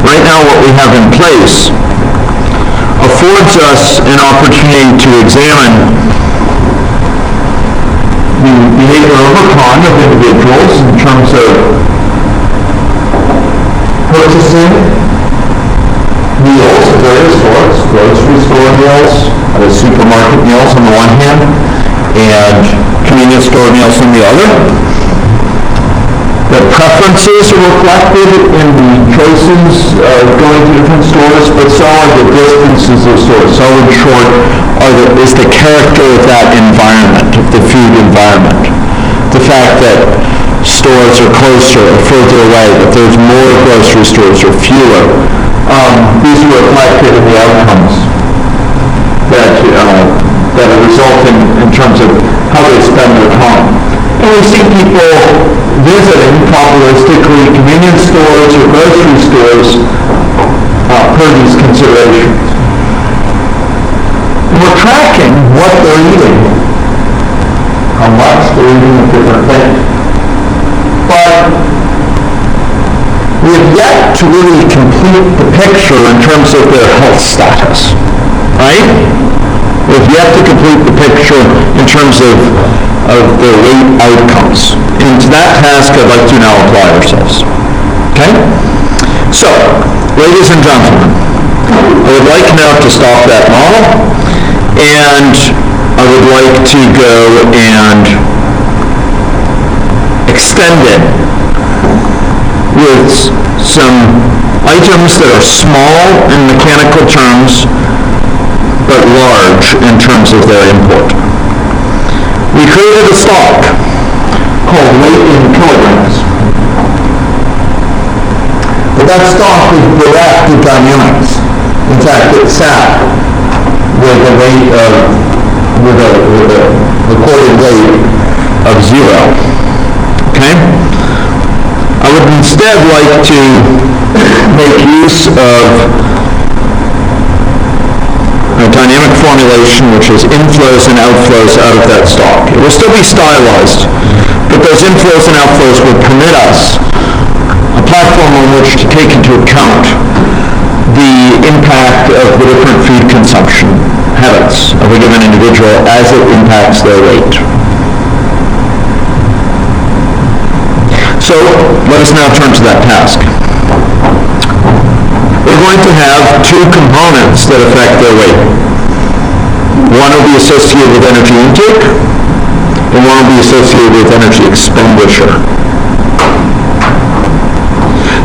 Right now what we have in place affords us an opportunity to examine the behavior over time of individuals in terms of purchasing meals of various sorts, grocery store meals, supermarket meals on the one hand, and convenience store meals on the other. The preferences are reflected in the choices going to different stores, but so are the distances of stores. So in short, is the character of that environment, of the food environment. The fact that stores are closer or further away, that there's more grocery stores or fewer. These are reflected in the outcomes that result in terms of how they spend their time. And we see people visiting probabilistically convenience stores or grocery stores per these considerations. And we're tracking what they're eating, how much they're eating of different things. But we have yet to really complete the picture in terms of their health status, right? We have yet to complete the picture in terms of their weight outcomes. And to that task, I'd like to now apply ourselves. Okay? So, ladies and gentlemen, I would like now to stop that model, and I would like to go and extend it with some items that are small in mechanical terms, but large in terms of their import. We created a stock called weight in kilograms. But that stock is bereft of dynamics. In fact, it sat with a weight with a recorded weight of 0. Okay? I would instead like to make use of a dynamic formulation which is inflows and outflows out of that stock. It will still be stylized, but those inflows and outflows will permit us a platform on which to take into account the impact of the different food consumption habits of a given individual as it impacts their weight. So let us now turn to that task. We're going to have two components that affect their weight. One will be associated with energy intake, and one will be associated with energy expenditure.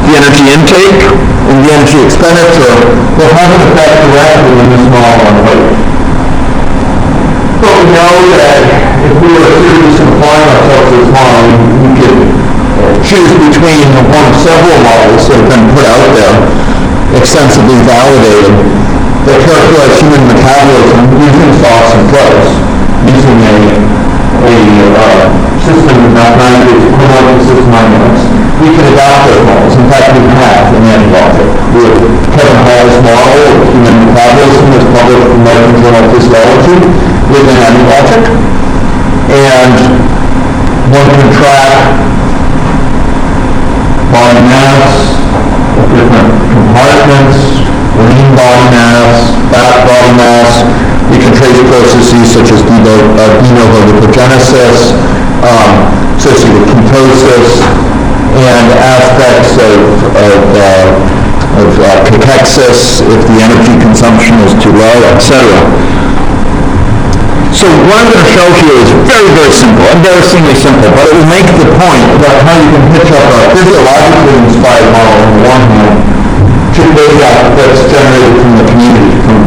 The energy intake and the energy expenditure will have an effect directly in this model on weight. But we know that if we were serious in applying ourselves to this model, we could choose between one of several models that have been put out there, extensively validated, that characterize human metabolism using stocks and flows, using a system of mathematics equivalent to system dynamics. We can adapt those models. In fact, we have in AnyLogic. We have Kevin Hall's model of human metabolism that's published in the American Journal of Physiology within AnyLogic. And one can track body mass of different compartments, lean body mass, fat body mass. We can trace processes such as de novo lipogenesis, associated with ketosis, and aspects of cachexis if the energy consumption is too low, etc. So what I'm going to show here is very, very simple, embarrassingly simple, but it will make the point about how you can pitch up a physiologically inspired model on the one hand to data that's generated from the community, from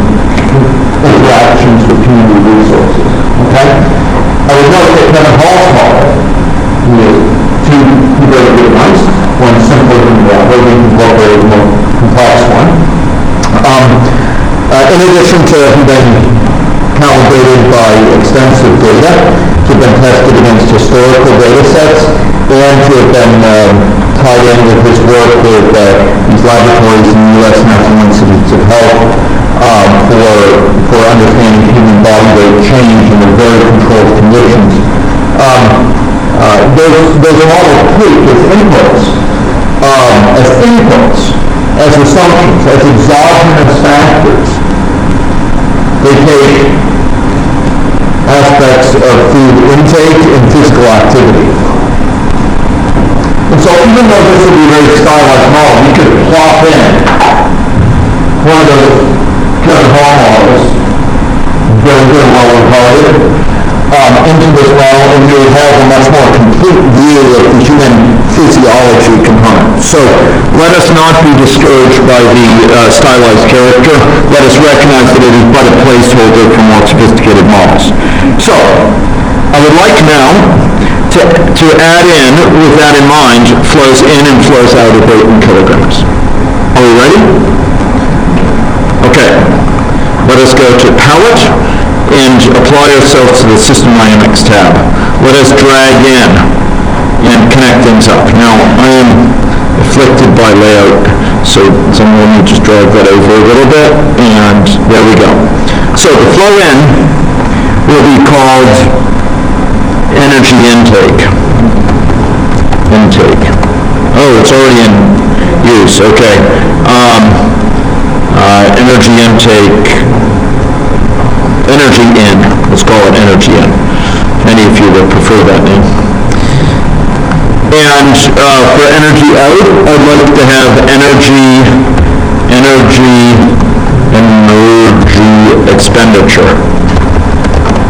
interactions with community resources. Okay? I would note that Kevin Hall's model with two very good ones, one simpler than the other, we can incorporate a more complex one. In addition to being calibrated by extensive data, to have been tested against historical data sets, and to have been tied in with his work with these laboratories in the U.S. National Institutes of Health for understanding human body weight change in very controlled conditions. Those are all equipped with inputs as inputs even though this would be a very stylized model, you could plop in one of those Kevin Hall models, very good, well regarded, into this model, and you would have a much more complete view of the human physiology component. So let us not be discouraged by the stylized character. Let us recognize that it is but a placeholder for more sophisticated models. So I would like now to add in, with that in mind, flows in and flows out of weight in kilograms. Are we ready? Okay. Let us go to Palette and apply ourselves to the System Dynamics tab. Let us drag in and connect things up. Now, I am afflicted by layout, so let me just drag that over a little bit, and there we go. So the flow in will be called energy intake. Oh, it's already in use, okay. Energy intake, energy in, let's call it energy in. Many of you would prefer that name. And for energy out, I'd like to have energy expenditure.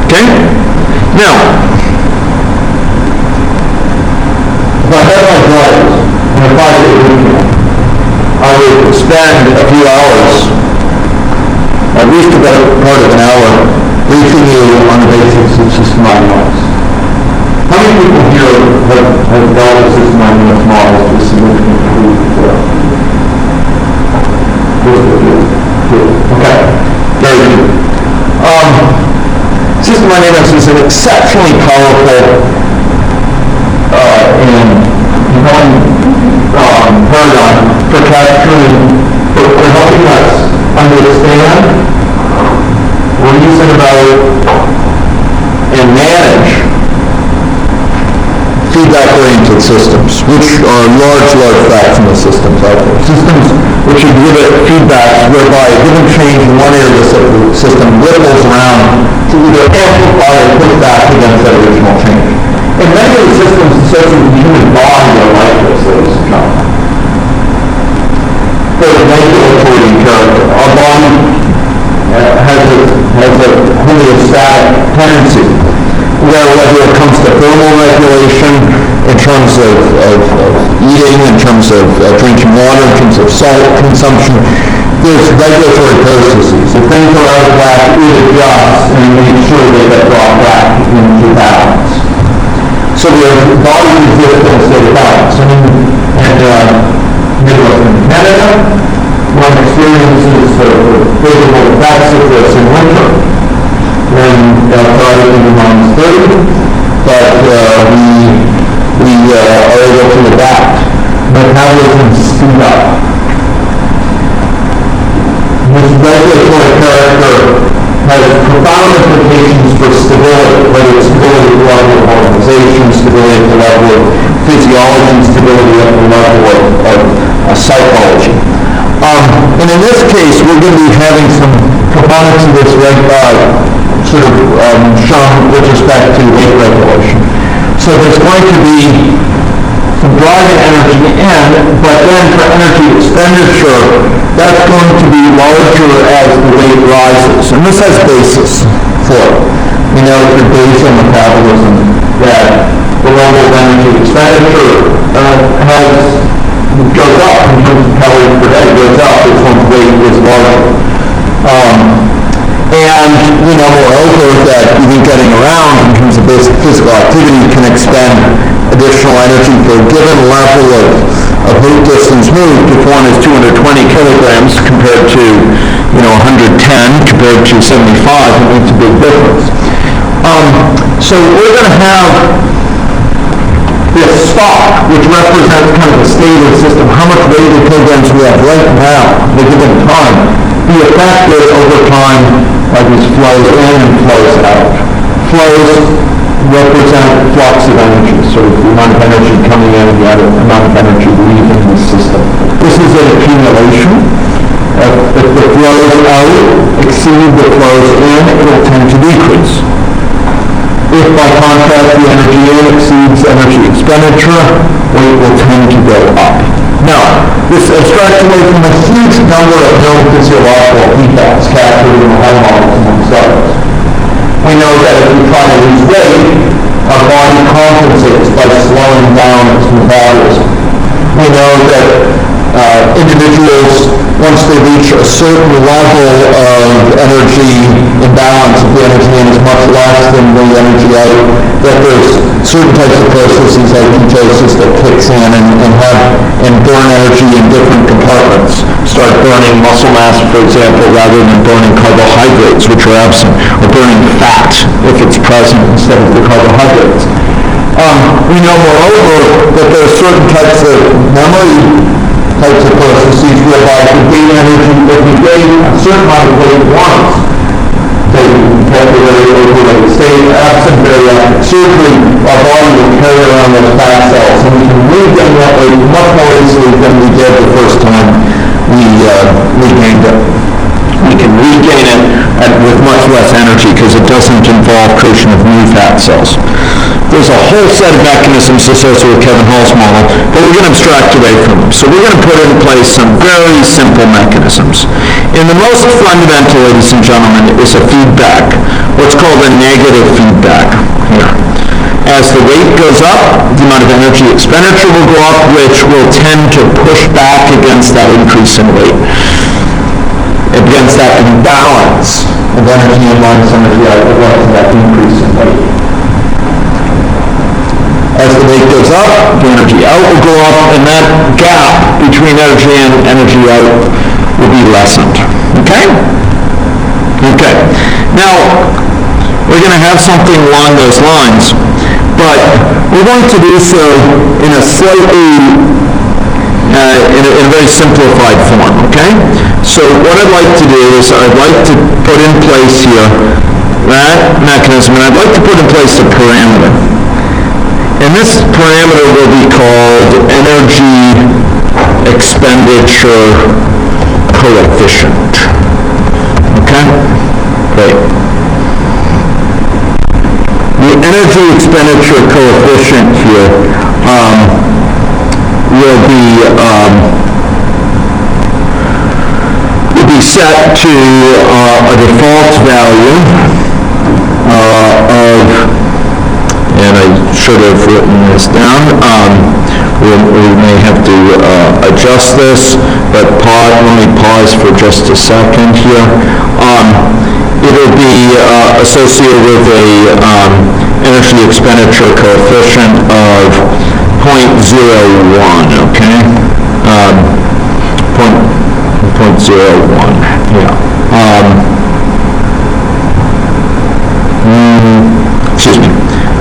Okay? Now, if I had my drugs on a 5-day weekend, I would spend a few hours, at least about part of an hour, briefing you on the basics of System Dynamics. How many people here have dealt with System Dynamics models to a significant degree before? Okay, very good. System Dynamics is an exceptionally powerful and paradigm for capturing, for helping us understand, reason about, and manage feedback-oriented systems, which are large fractional systems out there. Systems which exhibit feedback whereby a given change in one area of the system ripples around to either amplify or push back against that original change. And many of the systems associated with the human body are like this, ladies and gentlemen. They're regulatory in character. Our body has a homeostatic tendency, where whether it comes to thermal regulation, in terms of eating, in terms of drinking water, in terms of salt consumption, there's regulatory processes. If things are out of whack, it adjusts and makes sure they get brought back into balance. So there's body resistance to balance. And Midwestern Canada, one experiences the favorable effects of this in winter, when outside in the -30, but we are able to adapt. Metabolism speed up. This regulatory character has profound implications for stability, whether it's stability at the level of organization, stability at the level of physiology, stability at the level of psychology. And in this case, we're going to be having some components of this shown with respect to weight regulation. So there's going to be some driving energy in, but then for energy expenditure, that's going to be larger as the weight rises. And this has basis for it. We know through basal metabolism that the level of energy expenditure goes up in terms of calories per day, goes up as one's weight is larger. And we know moreover that even getting around in terms of basic physical activity can expend additional energy for a given level of route distance moved. If one is 220 kilograms compared to 110 compared to 75, it makes a big difference. So we're going to have this stock, which represents kind of the state of the system, how much weight in kilograms we have right now at a given time, be affected over time by these flows in and flows out. Flows represent flux of energy, so the amount of energy coming in and the amount of energy leaving the system. This is an accumulation. If the flows out exceed the flows in, it will tend to decrease. If by contrast the energy in exceeds energy expenditure, weight will tend to go up. Now, this abstracts away from a huge number of known physiological defects captured in the high models amongst others. We know that if we try to lose weight, our body compensates by slowing down its metabolism. We know that individuals, once they reach a certain level of energy imbalance, if the energy in is much less than the energy out, that there's certain types of processes like ketosis that kicks in and burn energy in different compartments. Start burning muscle mass, for example, rather than burning carbohydrates, which are absent, or burning fat if it's present instead of the carbohydrates. We know, moreover, that there are certain types of memory types of processes whereby if we gain energy, if we gain a certain amount of weight once, say temporary overweight state, absent bariatric surgery, our body will carry around those fat cells, and we can regain that weight much more easily than we did the first time we gained it. We can regain it with much less energy because it doesn't involve creation of new fat cells. There's a whole set of mechanisms associated with Kevin Hall's model, but we're going to abstract away from them. So we're going to put in place some very simple mechanisms. And the most fundamental, ladies and gentlemen, is a feedback, what's called a negative feedback here. As the weight goes up, the amount of energy expenditure will go up, which will tend to push back against that increase in weight, against that imbalance of energy in minus energy out, against that increase in weight. As the weight goes up, the energy out will go up, and that gap between energy in and energy out will be lessened. Okay? Okay. Now, we're going to have something along those lines, but we're going to do so in a slightly, in a very simplified form, okay? So what I'd like to do is I'd like to put in place here that mechanism, and I'd like to put in place a parameter. And this parameter will be called energy expenditure coefficient. Okay? Great. The energy expenditure coefficient here will be set to a default value of, and I should have written this down. We may have to adjust this, but let me pause for just a second here. It'll be associated with a energy expenditure coefficient of 0.01, okay? 0.01, yeah. Excuse me.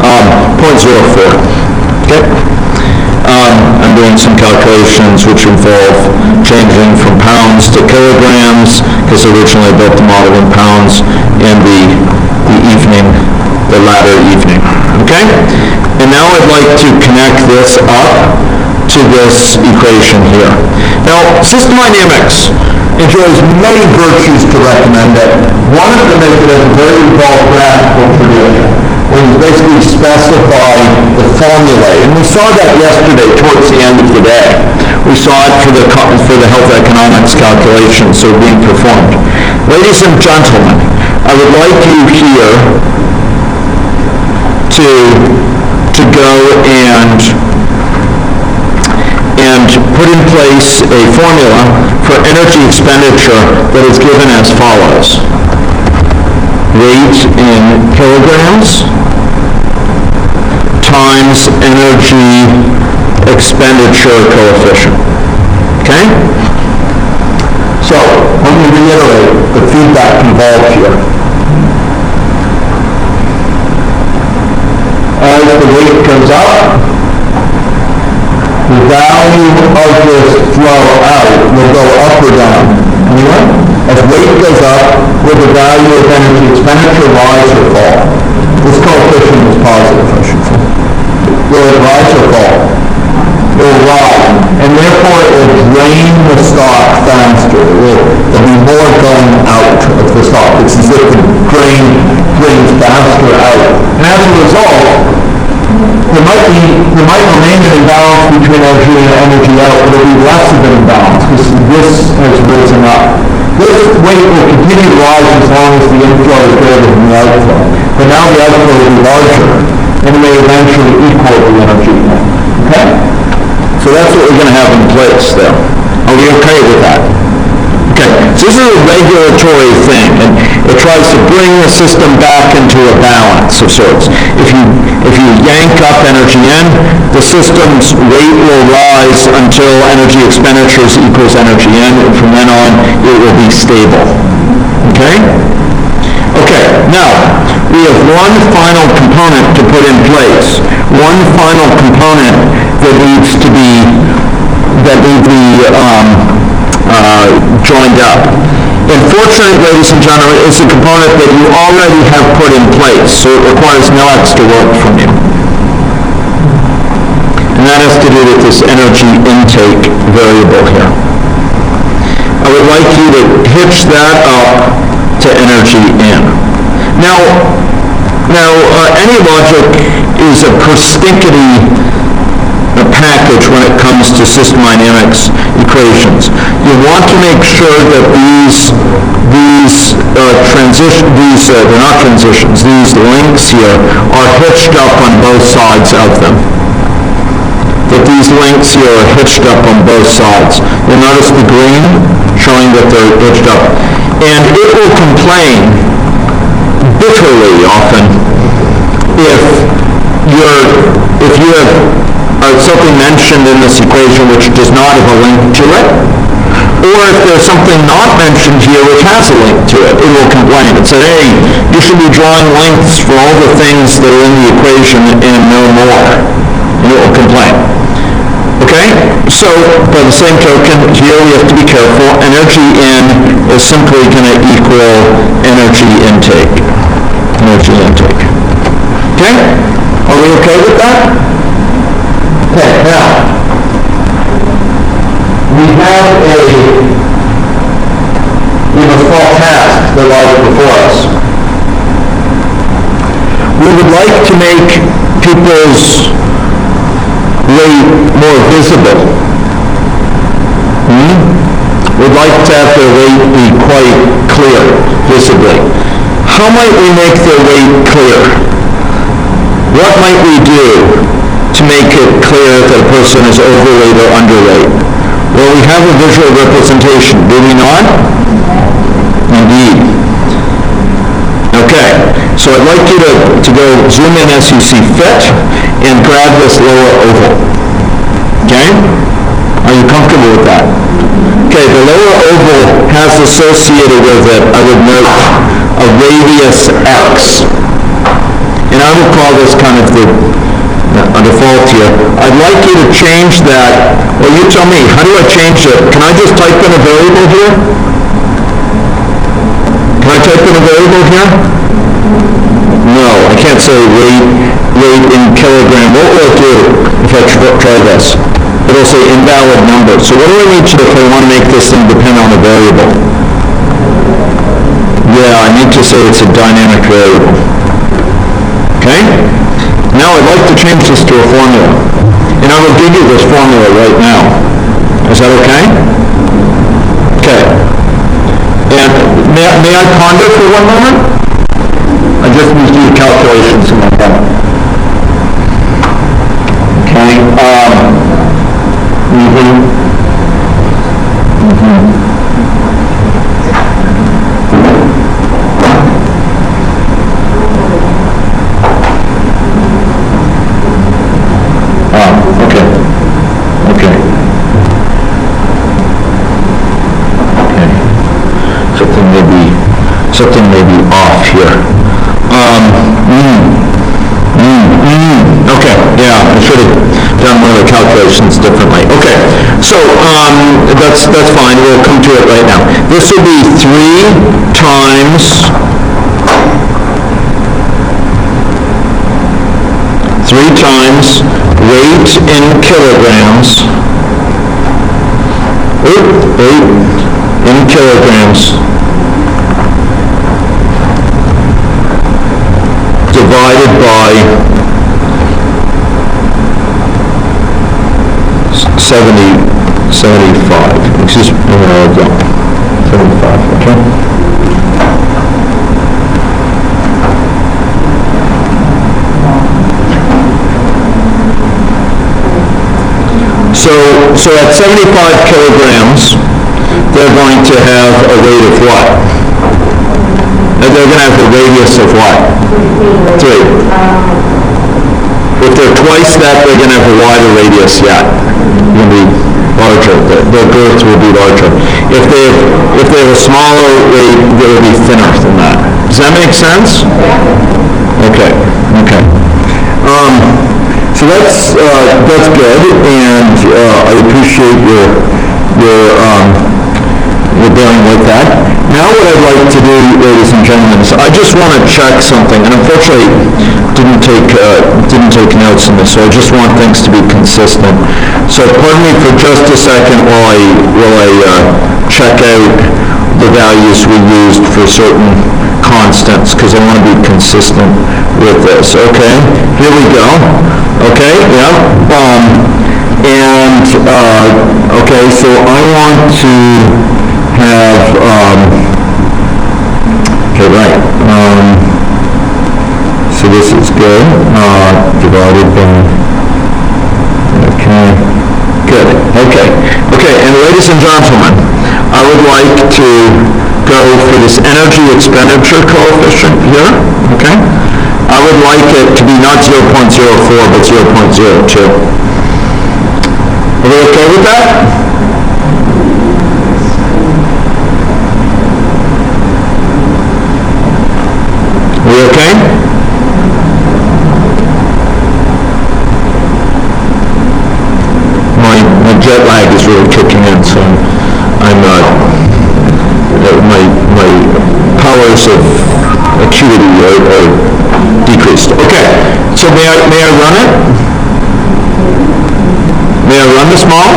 0.04, okay? I'm doing some calculations which involve changing from pounds to kilograms, because originally I built the model in pounds in the latter evening, okay? And now I'd like to connect this up to this equation here. Now, system dynamics enjoys many virtues to recommend it. One of them is that it's a very involved graphical tradition, where you basically specify the formulae. And we saw that yesterday towards the end of the day. We saw it for the health economics calculations that are being performed. Ladies and gentlemen, I would like you here to go and put in place a formula for energy expenditure that is given as follows. Weight in kilograms times energy expenditure coefficient. Okay? So, let me reiterate the feedback involved here. As the weight goes up, the value of this flow out will go up or down. Anyone? As weight goes up, will the value of energy expenditure rise or fall? This coefficient is positive, I should say. Will it rise or fall? It will rise, and therefore it will drain the stock faster. There'll be more going out of the stock. It's as if the grain drains faster out. And as a result, result, there might remain an imbalance between energy in and energy out, but it'll be less of an imbalance because this has risen up. This weight will continue to rise as long as the inflow is greater than the outflow. But now the outflow will be larger, and it may eventually equal the energy in. Okay? So that's what we're going to have in place there. Are we okay with that? Okay, so this is a regulatory thing, and it tries to bring the system back into a balance of sorts. If you yank up energy in, the system's rate will rise until energy expenditures equals energy in, and from then on, it will be stable. Okay? Okay, now, we have one final component to put in place. One final component that needs to be joined up. And fortunately, ladies and gentlemen, it's a component that you already have put in place, so it requires no extra work from you. And that has to do with this energy intake variable here. I would like you to hitch that up to energy in. Now, AnyLogic is a persnickety package when it comes to system dynamics equations. You want to make sure that these links here are hitched up on both sides of them. That these links here are hitched up on both sides. You'll notice the green showing that they're hitched up. And it will complain bitterly often if you have something mentioned in this equation which does not have a link to it, or if there's something not mentioned here which has a link to it, it will complain. It said, hey, you should be drawing links for all the things that are in the equation and no more. And it will complain. Okay? So, by the same token, here we have to be careful. Energy in is simply going to equal energy intake. Energy intake. Okay? Are we okay with that? Okay, now, we have a small task that lies before us. We would like to make people's rate more visible. We'd like to have their rate be quite clear, visibly. How might we make their rate clear? What might we do to make it clear that a person is overweight or underweight? Well, we have a visual representation, do we not? Indeed. Okay, so I'd like you to go zoom in as you see fit and grab this lower oval. Okay? Are you comfortable with that? Okay, the lower oval has associated with it, I would note, a radius x. And I will call this kind of a default here. I'd like you to change that. Well, you tell me, how do I change it? Can I just type in a variable here? Can I type in a variable here? No, I can't say rate in kilogram. What will it do if I try this? It'll say invalid number. So what do I need to do if I want to make this thing depend on a variable? Yeah, I need to say it's a dynamic variable. Okay? Now I'd like to change this to a formula. And I will give you this formula right now. Is that okay? Okay. And may I ponder for one moment? I just need to do calculations in my head. Okay. Something may be off here. Okay, yeah, I should have done one of the calculations differently. Okay, so that's fine. We'll come to it right now. This will be 3 times 3 times weight in kilograms. Weight in kilograms divided by 75. Excuse me, 75, okay? So at 75 kilograms, they're going to have a weight of what? They're going to have a radius of what? 3. If they're twice that, they're going to have a wider radius yet. It's going to be larger. Their girth will be larger. If they have a smaller weight, they will be thinner than that. Does that make sense? Okay. So that's good, and I appreciate your bearing with that. Now what I'd like to do, ladies and gentlemen, is I just want to check something, and unfortunately didn't take notes on this, so I just want things to be consistent. So pardon me for just a second while I check out the values we used for certain constants, because I want to be consistent with this. Okay, here we go. Okay, yeah. Okay, so I want to have, okay, right. So this is good. Divided by, okay, good. Okay, and ladies and gentlemen, I would like to go for this energy expenditure coefficient here, okay? I would like it to be not 0.04, but 0.02. Are we okay with that? Are we okay? My jet lag is really kicking in, so I'm my powers of acuity are decreased. Okay, so may I run it? May I run this model?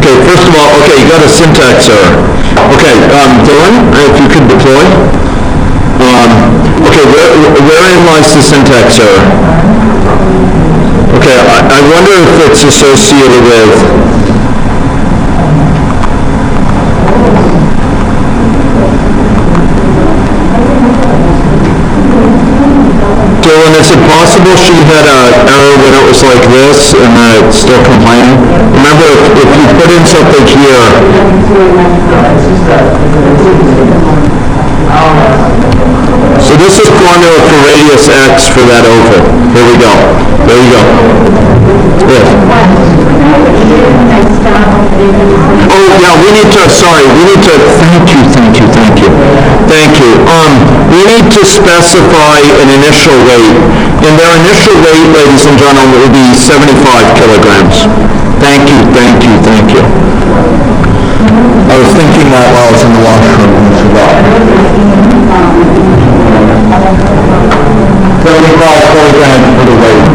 Okay, first of all, okay, you got a syntax error. Okay, Dylan, if you could deploy. Okay, wherein lies the syntax error? Okay, I wonder if it's associated with Dylan, is it possible she had an error when it was like this and then it's still complaining? Remember, if you put in something here, so this is formula for radius x for that oval. Here we go. There you go. Yes. Oh yeah, we need to, thank you. We need to specify an initial weight. And their initial weight, ladies and gentlemen, will be 75 kilograms. Thank you. I was thinking that while I was in the washroom and forgot. 75 kilograms for the weight.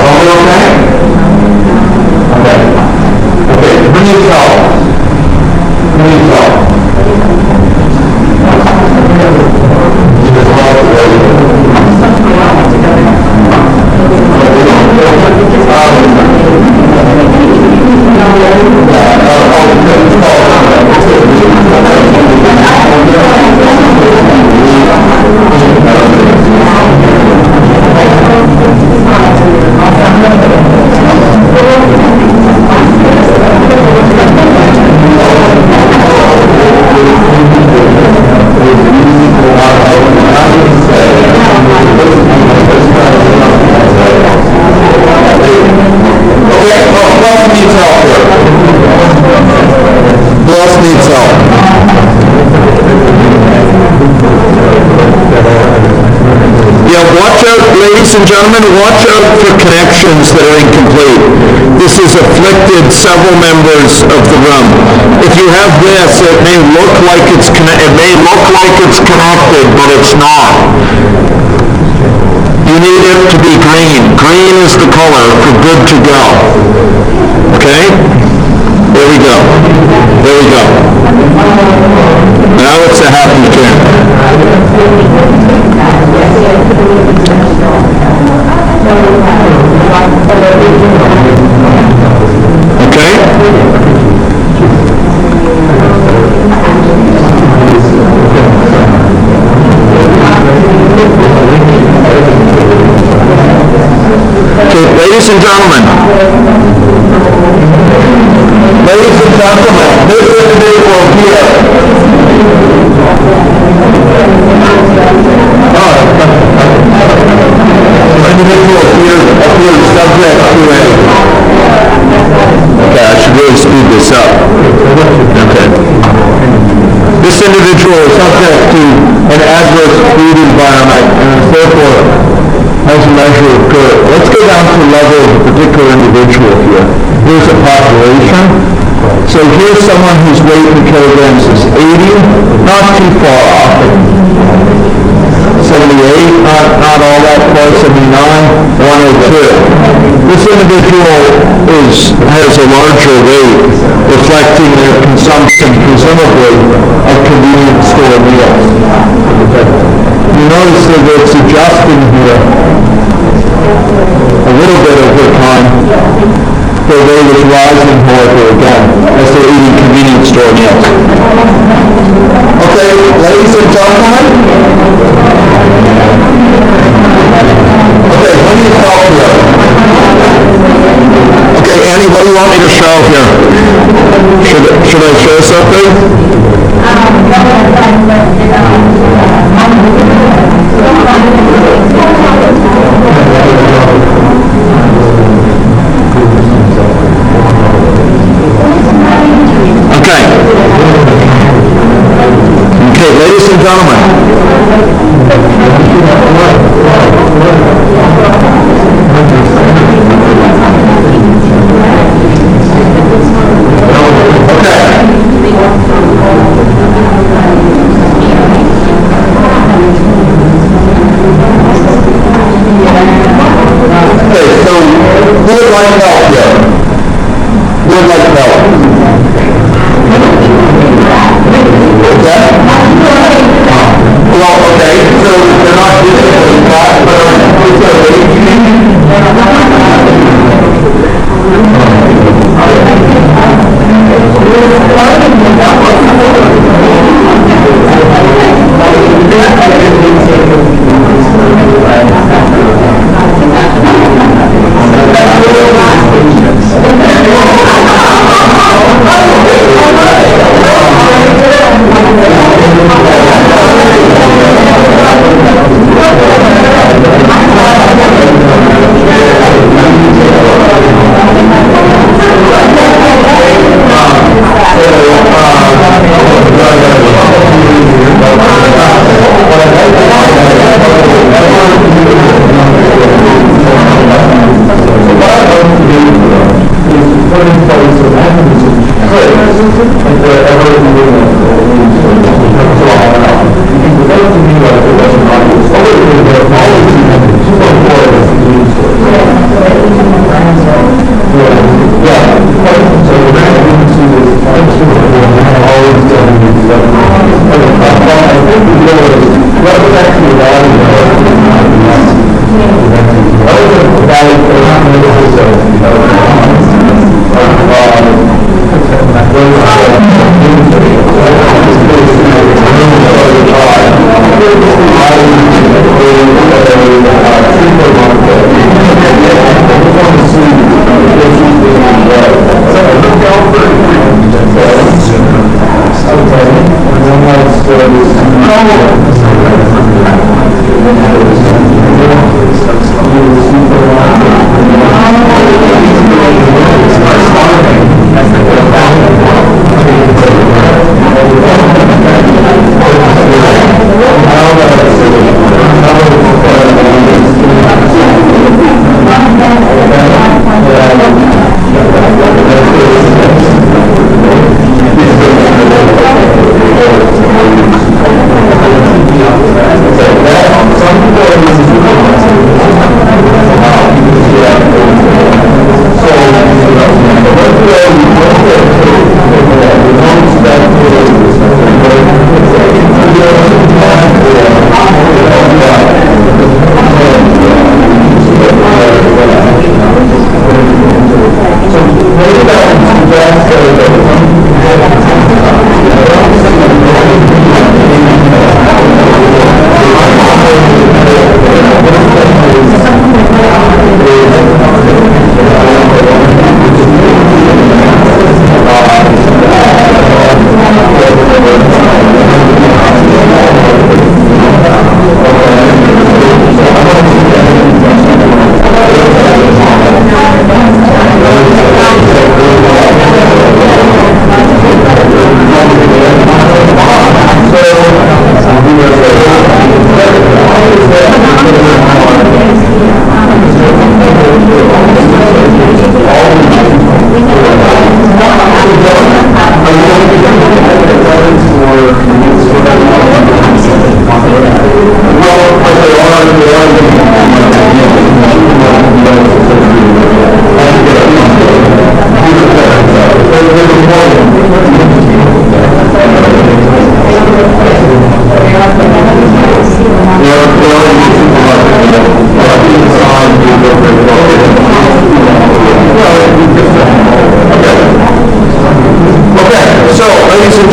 Are we okay? Okay, bring yourself. Ladies and gentlemen, watch out for connections that are incomplete. This has afflicted several members of the room. If you have this, it may look like it's connected, but it's not. You need it to be green. Green is the color for good to go. Okay? There we go. Now it's a applicant. Okay? Okay, ladies and gentlemen. Ladies and gentlemen, this individual here. Individual here appears subject to a... Okay, I should really speed this up. Okay. This individual is subject to an adverse food environment and therefore has a measure of good. Let's go down to the level of a particular individual here. Here's a population. So here's someone whose weight in kilograms is 80, not too far off. 78, not all that close, 79, 102. This individual has a larger weight, reflecting their consumption, presumably, of convenience store meals. You notice that it's adjusting here a little bit over time. Their weight is rising, however, again, as they're eating convenience store meals. Okay, ladies and gentlemen. Okay, what do you call here? Okay, Annie, what do you want me to show here? Should I show something? Okay, ladies and gentlemen. Thank you.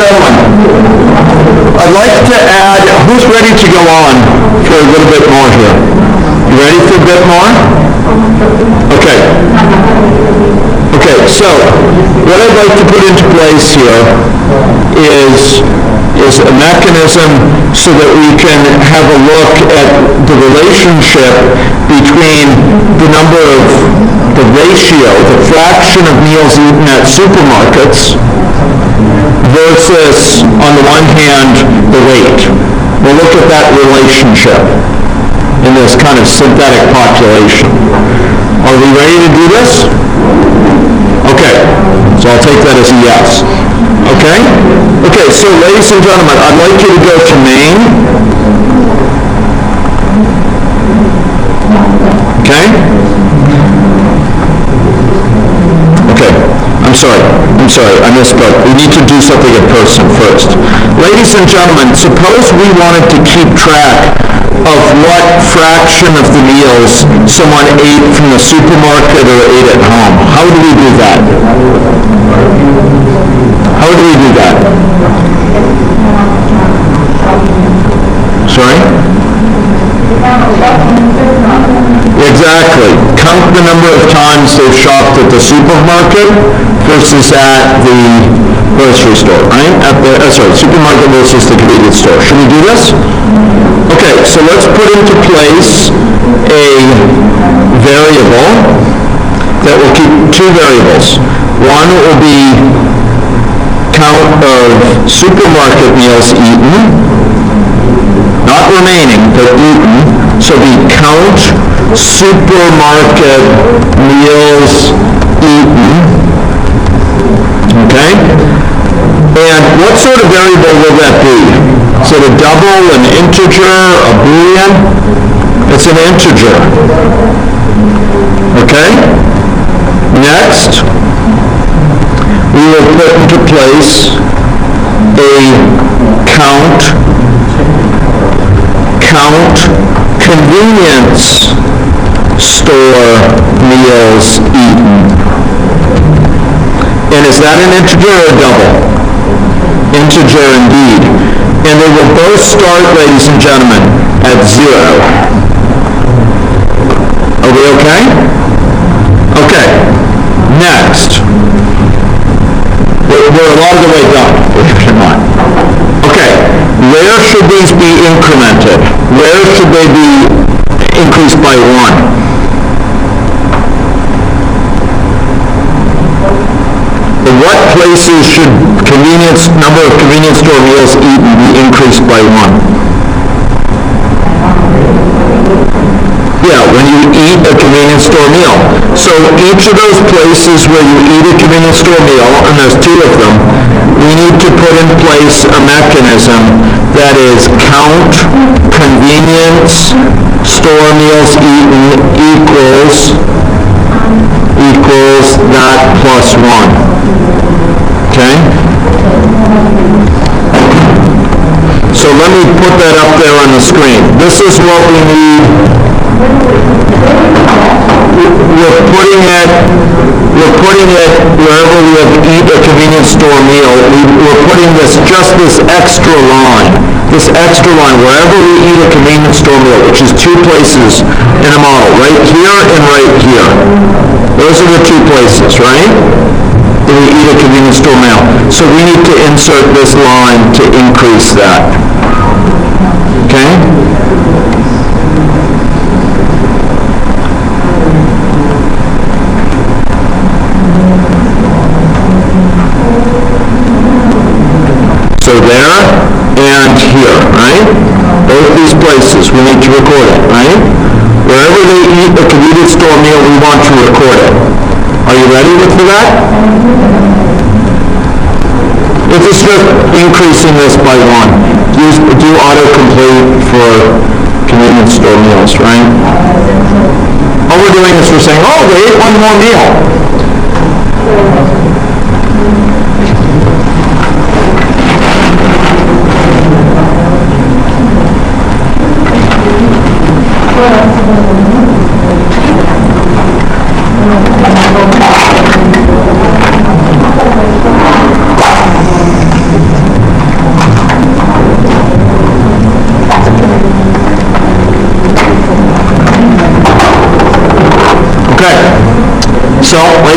gentlemen, I'd like to add, who's ready to go on for a little bit more here? You ready for a bit more? Okay. Okay, so what I'd like to put into place here is a mechanism so that we can have a look at the relationship between the ratio, the fraction of meals eaten at supermarkets versus, on the one hand, the weight. We'll look at that relationship in this kind of synthetic population. Are we ready to do this? Okay, so I'll take that as a yes. Okay? Okay, so ladies and gentlemen, I'd like you to go to Maine. Okay? Okay, I'm sorry, I misspoke. We need to do something in person first. Ladies and gentlemen, suppose we wanted to keep track of what fraction of the meals someone ate from the supermarket or ate at home. How do we do that? How do we do that? Sorry? Exactly. Count the number of times they've shopped at the supermarket versus at the grocery store, right? Supermarket versus the convenience store. Should we do this? Okay, so let's put into place a variable that will keep two variables. One will be count of supermarket meals eaten, not remaining, but eaten. So the count supermarket meals eaten. Okay? And what sort of variable will that be? Is it a double, an integer, a boolean? It's an integer. Okay? Next, we will put into place a count convenience store meals eaten. And is that an integer or a double? Integer indeed. And they will both start, ladies and gentlemen, at 0. Are we okay? Okay. Next. We're a lot of the way done, believe it or not. Okay. Where should these be incremented? Where should they be increased by 1? In what places should number of convenience store meals eaten be increased by 1? Yeah, when you eat a convenience store meal. So each of those places where you eat a convenience store meal, and there's 2 of them, we need to put in place a mechanism that is count convenience store meals eaten equals that plus 1. Okay? So let me put that up there on the screen. This is what we need. We're putting it wherever we have eat a convenience store meal. We're putting just this extra line, wherever we eat a convenience store meal, which is 2 places in a model, right here and right here. Those are the 2 places, right? That we eat a convenience store meal. So we need to insert this line to increase that. Okay? So there and here, right? Both these places, we need to record it, right? Wherever they eat a convenience store meal, we want to record it. Are you ready for that? If it's just increasing this by 1, do autocomplete for convenience store meals, right? All we're doing is we're saying, oh, they ate 1 more meal.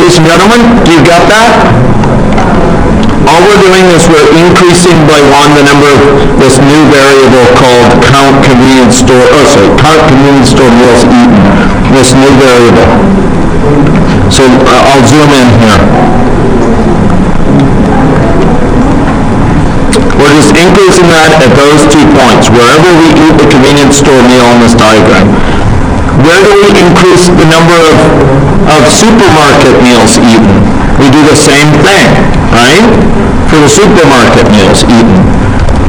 ladies and gentlemen? Do you got that? All we're doing is we're increasing by 1 the number of this new variable called count convenience store meals eaten. This new variable. So I'll zoom in here. We're just increasing that at those 2 points, wherever we eat the convenience store meal in this diagram. Where do we increase the number of supermarket meals eaten? We do the same thing, right? For the supermarket meals eaten.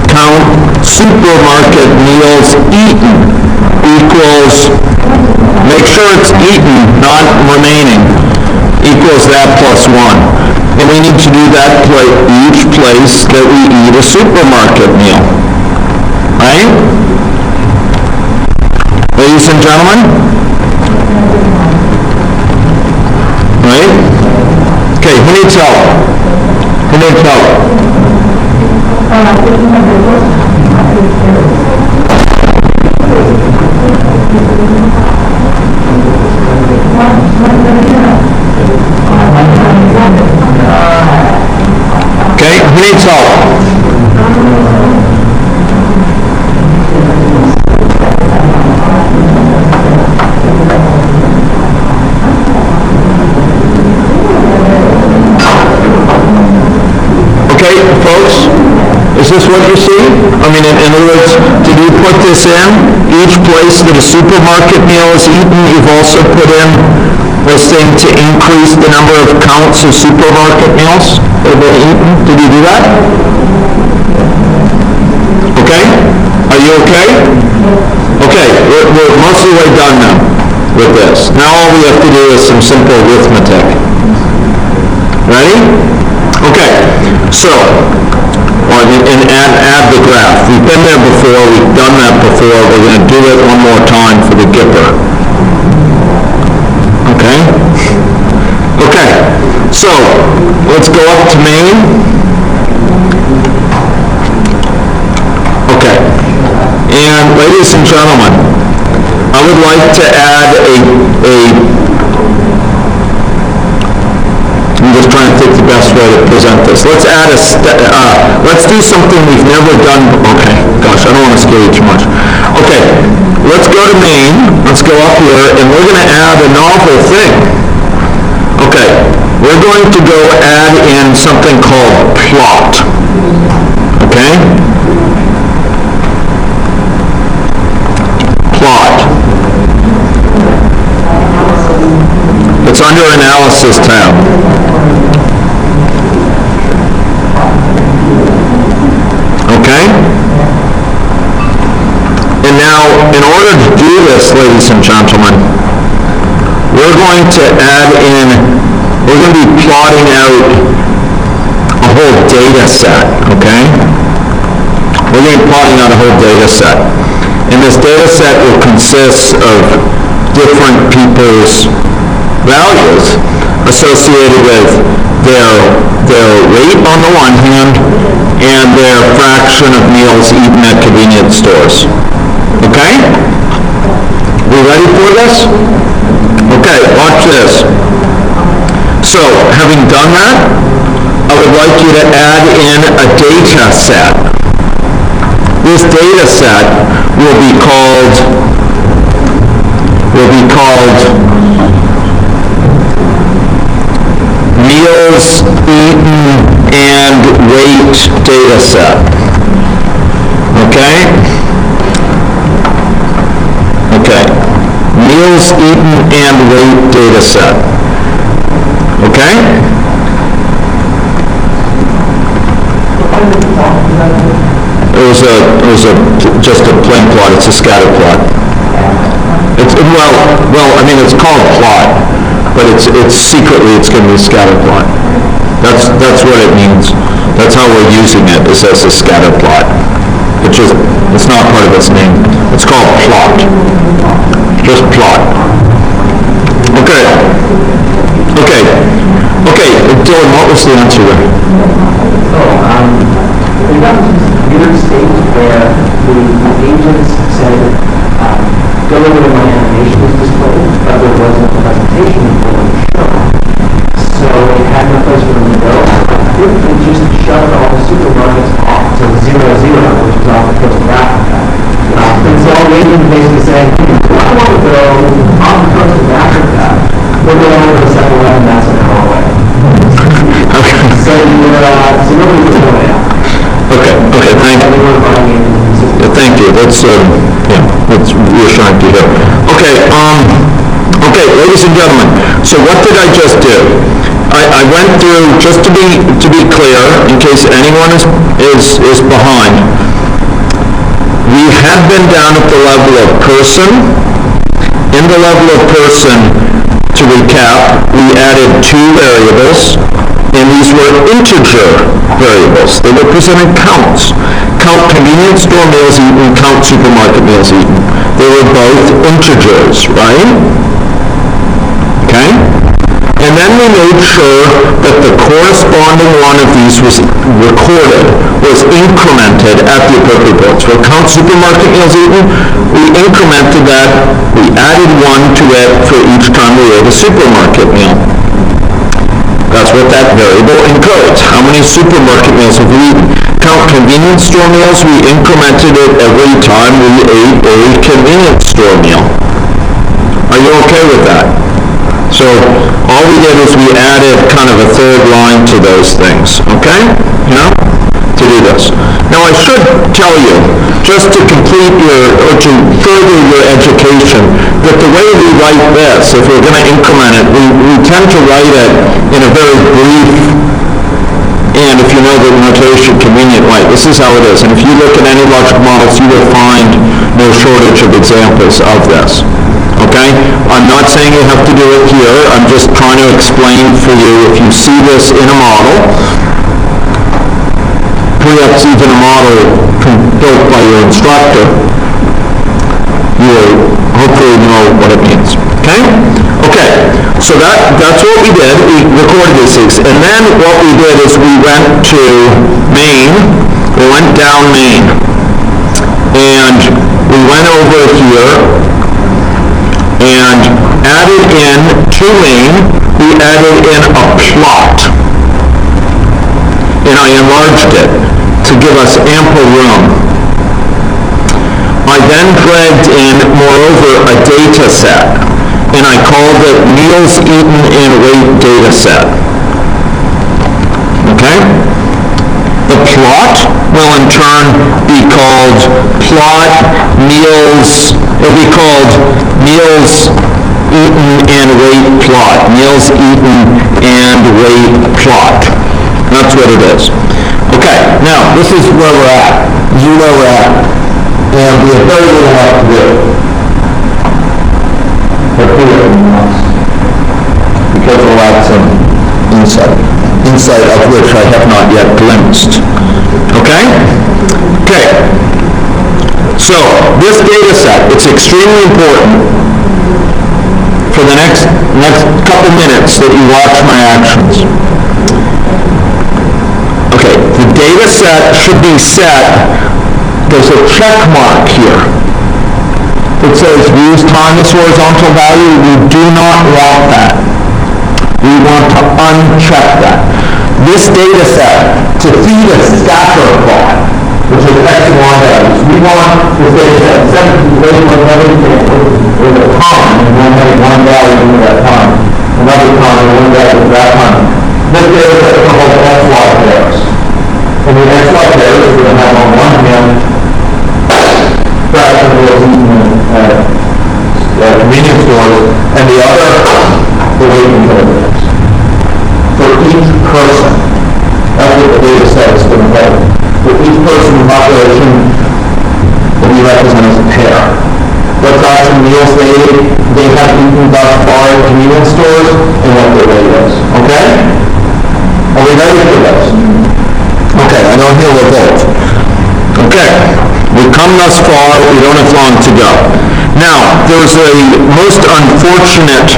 Count supermarket meals eaten equals, make sure it's eaten, not remaining, equals that plus 1. And we need to do that each place that we eat a supermarket meal, right? Ladies and gentlemen? Right? Okay, who needs help? Who needs help? Okay, who needs help? Okay, folks, is this what you see? I mean, in other words, did you put this in? Each place that a supermarket meal is eaten, you've also put in this thing to increase the number of counts of supermarket meals that have been eaten. Did you do that? Okay? Are you okay? Okay, we're most of the way done now with this. Now all we have to do is some simple arithmetic. Ready? Okay, so, and add the graph. We've been there before, we've done that before, we're going to do it one more time for the Gipper. Okay? Okay, so, let's go up to main. Okay, and ladies and gentlemen, I would like to add I'm just trying to think the best way to present this. Let's add let's do something we've never done. Okay, gosh, I don't want to scare you too much. Okay, let's go to main. Let's go up here, and we're going to add a novel thing. Okay, we're going to go add in something called plot. Okay? Plot. It's under Analysis tab. Okay? And now, in order to do this, ladies and gentlemen, we're going to be plotting out a whole data set, okay? We're going to be plotting out a whole data set. And this data set will consist of different people's values associated with their rate on the one hand and their fraction of meals eaten at convenience stores. Okay? We ready for this? Okay, watch this. So, having done that, I would like you to add in a data set. This data set will be called meals eaten and weight data set. Okay? Okay. Meals eaten and weight data set. Okay? It was just a plain plot. It's a scatter plot. It's called plot, but it's secretly it's going to be a scatter plot. That's what it means. That's how we're using it, is as a scatter plot. It's not part of its name. It's called plot. Just plot. Okay. Dylan, what was the answer there? We got weird states where the agents said, go over to my animation is displayed, but there wasn't a presentation for the show. Legion basically saying, I want to go on the coast of Africa, we're going over to 7-Eleven, that's an hour away. So nobody was going out. Okay, thank you. Thank you, that's reassuring to hear. Okay, ladies and gentlemen, so what did I just do? I went through, just to be clear, in case anyone is behind, we have been down at the level of person. In the level of person, to recap, we added 2 variables, and these were integer variables. They represented counts. Count convenience store meals eaten, count supermarket meals eaten. They were both integers, right? Okay? And then we made sure that the corresponding one of these was recorded, was incremented at the appropriate points. For count supermarket meals eaten, we incremented that, we added 1 to it for each time we ate a supermarket meal. That's what that variable encodes. How many supermarket meals have we eaten? Count convenience store meals, we incremented it every time we ate a convenience store meal. Are you okay with that? So all we did is we added kind of a third line to those things, okay? To do this. Now I should tell you, just to complete to further your education, that the way we write this, if we're going to increment it, we tend to write it in a very brief, and if you know the notation, convenient way. This is how it is. And if you look at any logic models, you will find no shortage of examples of this. Okay? I'm not saying you have to do it here. I'm just trying to explain for you, if you see this in a model, perhaps even a model built by your instructor, you will hopefully know what it means. Okay? Okay, so that's what we did. We recorded these things. And then what we did is we went to main. We went down main. And we went over here and added in to main, we added in a plot. And I enlarged it to give us ample room. I then dragged in, moreover, a data set, and I called it meals eaten and weight data set. Okay? The plot will in turn be called plot meals, it'll be called meals eaten and weight plot. Meals eaten and weight plot. That's what it is. Okay, now this is where we're at. You know where we're at. And we have very little left to do. But here, because we'll add some insight of which I have not yet glimpsed. Okay? Okay. So, this data set, it's extremely important for the next couple minutes that you watch my actions. Okay, the data set should be set, there's a check mark here that says use time as horizontal value. We do not want that. We want to uncheck that. This data set, to feed a scatter plot, which is X and Y values, we want this data set, with a time, and one having one value for that time, another time, and one value for that time. This data set is called XY pairs. And the XY pairs is going to have on one hand fraction of those convenience stores, and the other, the weight control pairs. For each person, that's what the data set is going to hold. For each person in the population will be represented as a pair. What types of meals they have eaten thus far in convenience stores, and what their weight is. Okay? Are we ready for this? Okay, I don't hear a vote. Okay, we've come thus far, we don't have long to go. Now, there's a most unfortunate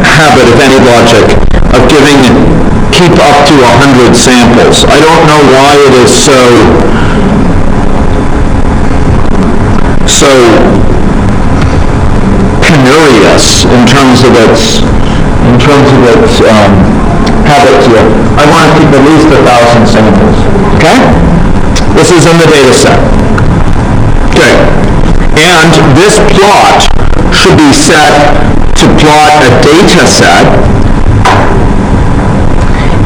habit of any logic of keep up to 100 samples. I don't know why it is so penurious in terms of its habits here. I want to keep at least 1,000 samples. Okay? This is in the data set. Okay. And this plot should be set to plot a data set.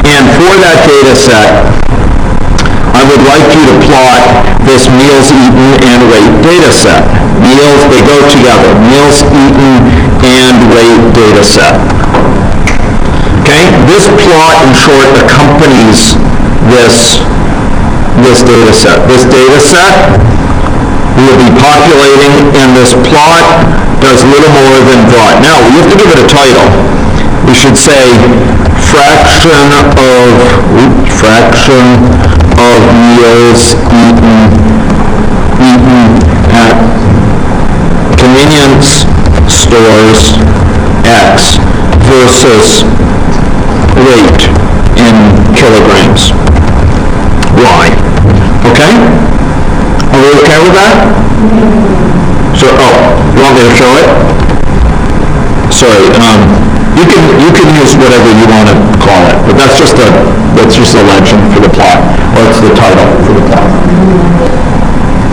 And for that data set, I would like you to plot this meals eaten and weight data set. Meals, they go together. Meals eaten and weight data set. Okay? This plot, in short, accompanies this data set. This data set we will be populating, and this plot does little more than plot. Now, we have to give it a title. We should say fraction of meals eaten at convenience stores X versus weight in kilograms Y. Okay? Are we okay with that? So, you want me to show it? Sorry, you can use whatever you want to call it, but that's just a legend for the plot, or it's the title for the plot.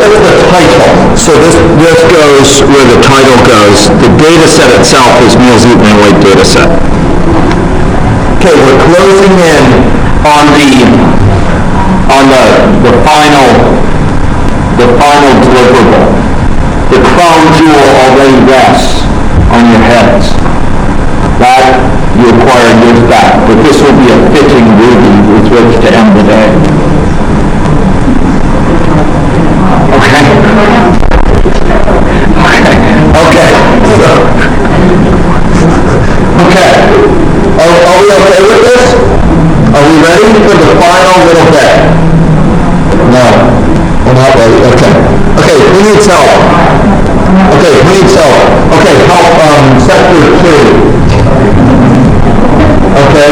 That's the title. So this goes where the title goes. The data set itself is meals eaten and weight data set. Okay, we're closing in on the final deliverable. The crown jewel already rests on your heads. That you acquired years back, but this will be a fitting ruby with which to end the day. Okay. Are we okay with this? Are we ready for the final little bit? No. We're not ready. Okay. Who needs help? Okay, help, sector 2. Okay,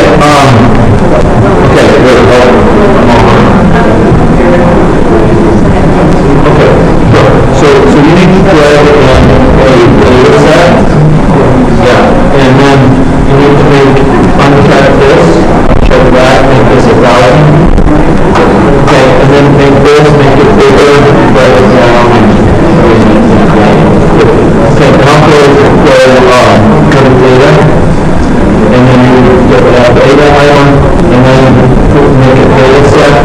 good. So you need to drag in a data set. Yeah, and then you need to uncheck this, check that, make this a value. Okay, and then make it bigger, write it down. Okay, calculate the data, and then you get that data item, and then make a data set,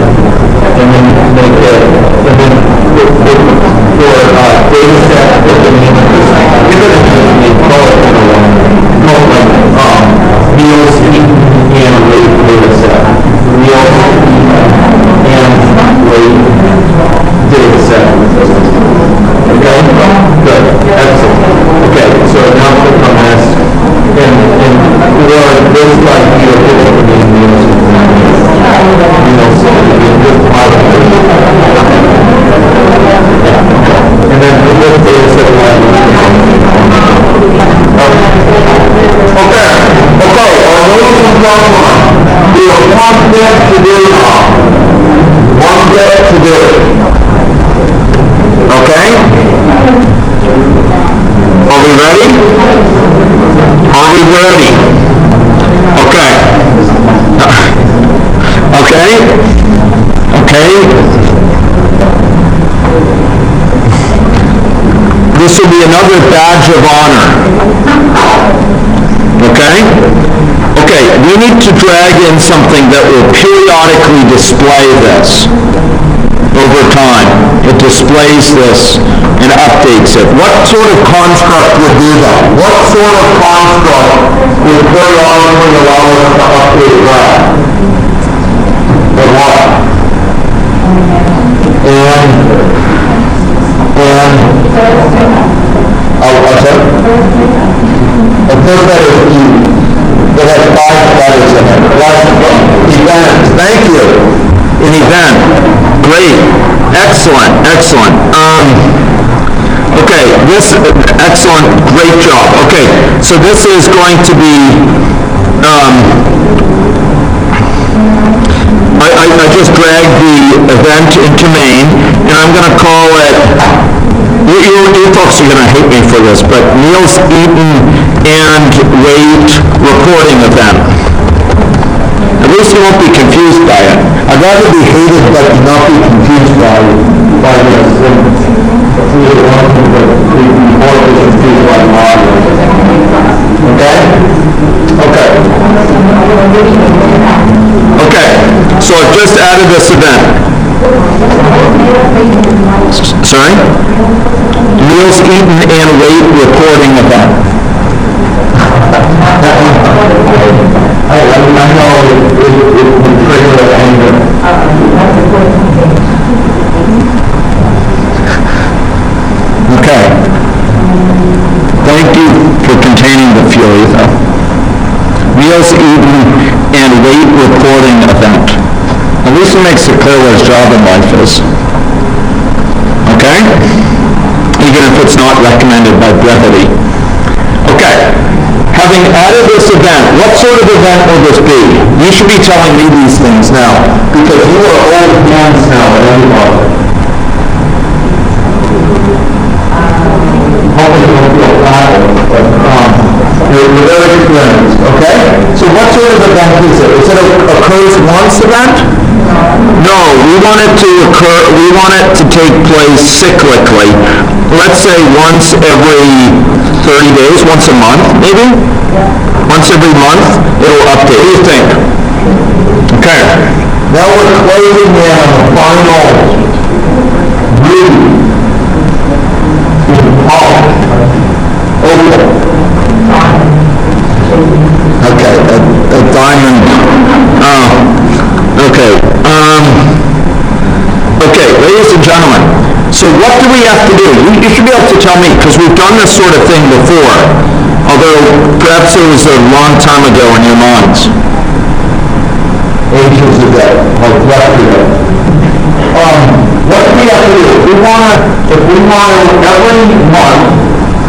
and then make it, and then for data set, give it a name, call it meals eaten and weight data set. Meals and weight data set. Okay? Good. Excellent. Okay, so now click on this. And this like meals and then this data set we have one bit to do now. One bit to do. Okay? Are we ready? Okay. This will be another badge of honor. Okay, we need to drag in something that will periodically display this over time. It displays this and updates it. What sort of construct would do that? What sort of construct would periodically allow us to update that? And what? The first letter is E. It has 5 letters in it. Event. Thank you. An event. Great. Excellent. Okay, excellent. Great job. Okay, so this is going to be, I just dragged the event into main, and I'm going to call it, you folks are going to hate me for this, but meals eaten and weight reporting event. At least you won't be confused by it. I'd rather be hated but not be confused by this. It's either one of them, but the more efficient is like modules. Okay? Okay. Okay, so I've just added this event. Sorry? Meals eaten and weight reporting event. I know it would trigger anger. Okay. Thank you for containing the fury, though. Meals eaten and weight reporting event. At least it makes it clear what his job in life is. Okay? Even if it's not recommended by brevity. Okay. Having added this event, what sort of event will this be? You should be telling me these things now, because you are old hands now at any level. Hopefully you don't feel bad, but you're very experienced, okay? So what sort of event is it? Is it a occurs once event? No, we want it to occur, we want it to take place cyclically. Let's say once every 30 days, once a month, maybe? Once every month, it'll update. What do you think? Okay. Now we're closing in on the final groove. Okay, a diamond. Okay. Okay, ladies and gentlemen. So what do we have to do? You should be able to tell me, because we've done this sort of thing before, although perhaps it was a long time ago in your minds. Ages ago, like yesterday. What do we have to do? If we want to, every month,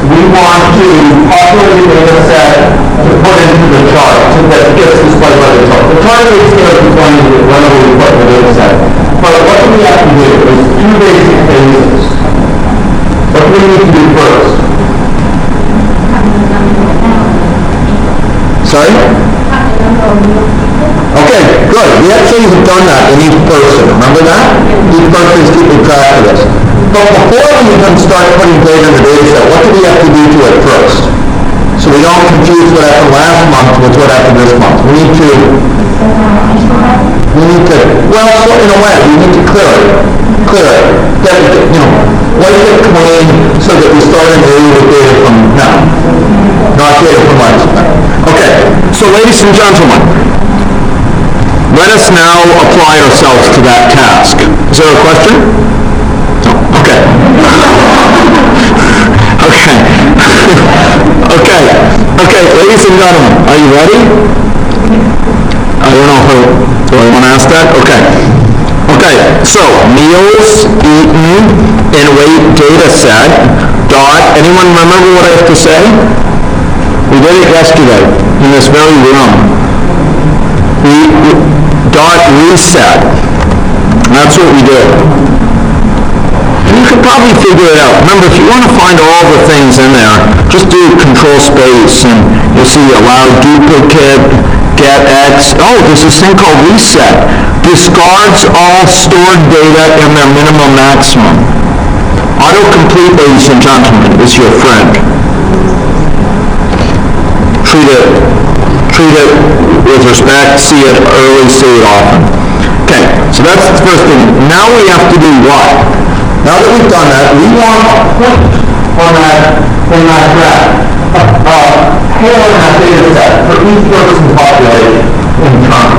we want to populate the data set to put into the chart so that it gets displayed by the chart. The chart is going to be going to whenever we put the data set. But what do we have to do? There's two basic phases. What do we need to do first? Sorry? Okay, good. We actually have done that in each person. Remember that? Each person is keeping track of this. But before we even start putting data in the data set, what do we have to do to it first? So we don't confuse what happened last month with what happened this month. We need to, well, so in a way, we need to clear it. Get it, wipe it clean so that we start anew with data from now. Not data from last month. Okay, so ladies and gentlemen, let us now apply ourselves to that task. Is there a question? Okay. Okay, ladies and gentlemen, are you ready? I don't know who, do I want to ask that? Okay, so meals eaten and weight data set dot, anyone remember what I have to say? We did it yesterday in this very room. Dot reset. That's what we do. And you could probably figure it out. Remember, if you want to find all the things in there, just do control space and you'll see allow duplicate, get X. Oh, there's this thing called reset. Discards all stored data in their minimum maximum. Autocomplete, ladies and gentlemen, is your friend. Treat it with respect, see it early, see it often. Okay, so that's the first thing. Now we have to do what? Now that we've done that, we want a point on that graph. Here on that data set for each person's population in turn.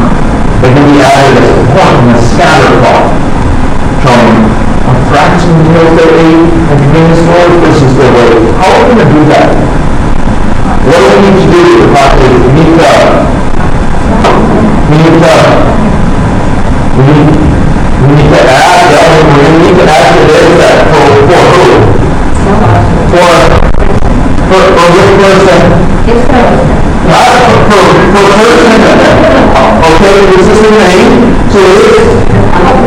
They can be added as a point in a scatter plot showing a fraction of meals they ate and convenience stores versus their weight. How are we going to do that? What do we need to do with the population? We need to add the data set for who? For which person? Not for person. Okay, this is the name. So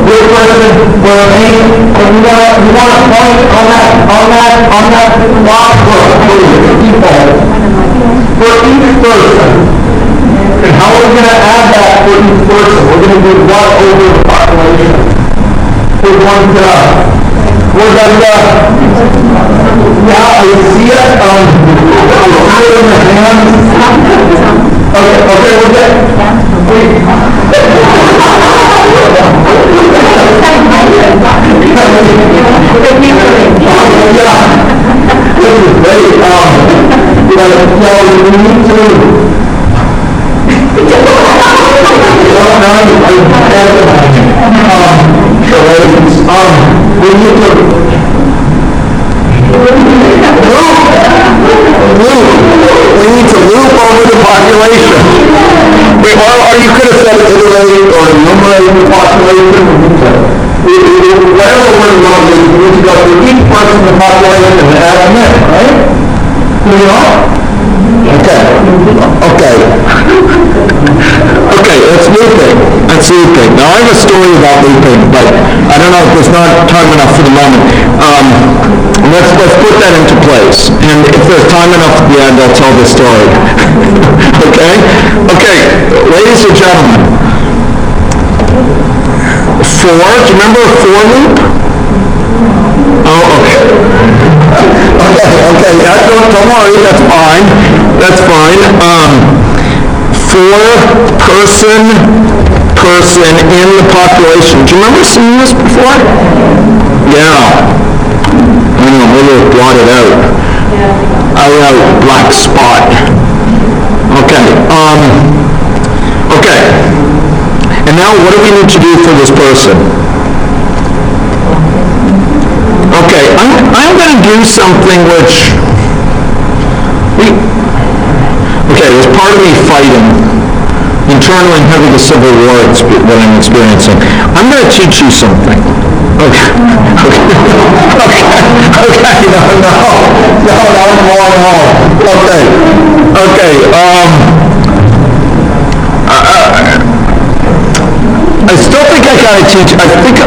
this person will name, and you want to point on that box for people. For each person. And how are we going to add that for each person? We're going to do what over the population? We're going to Was that, yeah, you see it? Higher in the hands. Okay, we're good. Yeah, this is great. But, we need to. We need to loop over the population. Or you could have said iterate or enumerate the population. Whatever we're going to do, we need to go through each person in the population and add them in, right? You know? Okay, that's looping. Now, I have a story about looping, but I don't know if there's not time enough for the moment. Let's put that into place. And if there's time enough at the end, I'll tell the story. Okay, ladies and gentlemen. Do you remember a for loop? Oh, okay. Don't worry, that's fine. For person in the population. Do you remember seeing this before? Yeah. I don't know, maybe I'll blot it out. I have a black spot. Okay. And now what do we need to do for this person? Okay, I'm going to do something which... there's part of me fighting internally and having the civil war that I'm experiencing. I'm going to teach you something. Okay, no, I'm going home. I still think I gotta teach. I think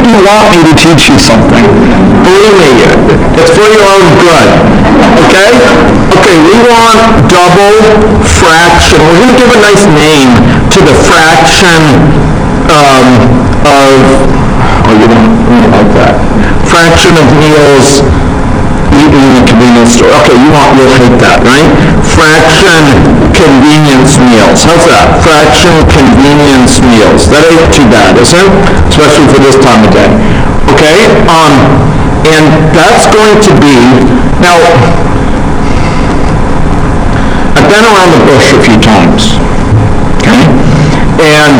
you want me to teach you something. Believe me, it's for your own good. Okay, we want double fraction. We're going to give a nice name to the fraction you don't like that. Fraction of meals eaten in a convenience store. Okay, you'll hate that, right? Fraction convenience meals. How's that? Fraction convenience meals. That ain't too bad, is it? Especially for this time of day. Okay? And that's going to be, now, I've been around the bush a few times. Okay? And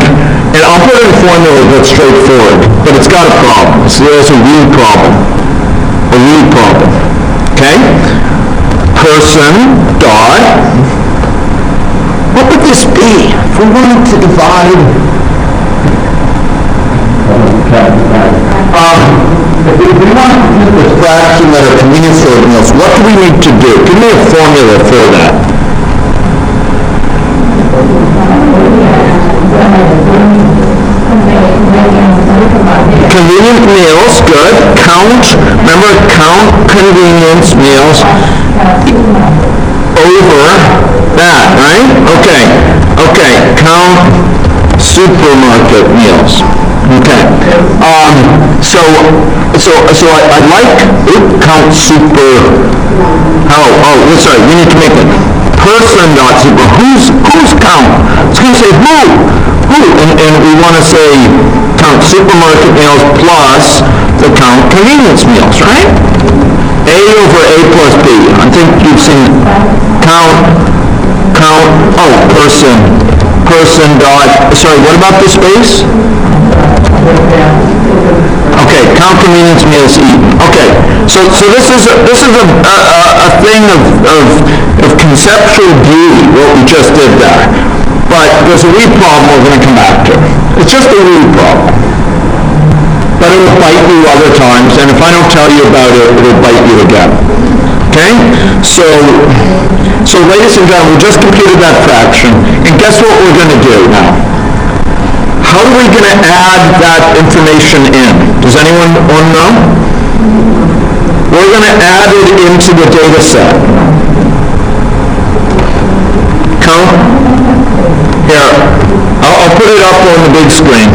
I'll put in a formula that's straightforward, but it's got a problem. There's a real problem. Okay? Person, dot. What would this be? If we wanted to divide... if we want to use this fraction that are convenience store meals, what do we need to do? Give me a formula for that. Convenient meals, good. Remember, count convenience meals over that, right? Okay, count supermarket meals. Okay. So I'd like, count super, sorry, we need to make it person dot super. Who's count? It's going to say who? And we want to say count supermarket meals plus the count convenience meals, right? A over A plus B. I think you've seen person dot, sorry, what about the space? Okay, count convenience meals eaten. Okay, so this is a thing of conceptual beauty, what we just did there. But there's a wee problem we're going to come back to. It's just a wee problem. But it will bite you other times, and if I don't tell you about it, it will bite you again. Okay? So ladies and gentlemen, we just computed that fraction, and guess what we're going to do now? How are we going to add that information in? Does anyone want to know? We're going to add it into the data set. Count. Here, I'll put it up on the big screen.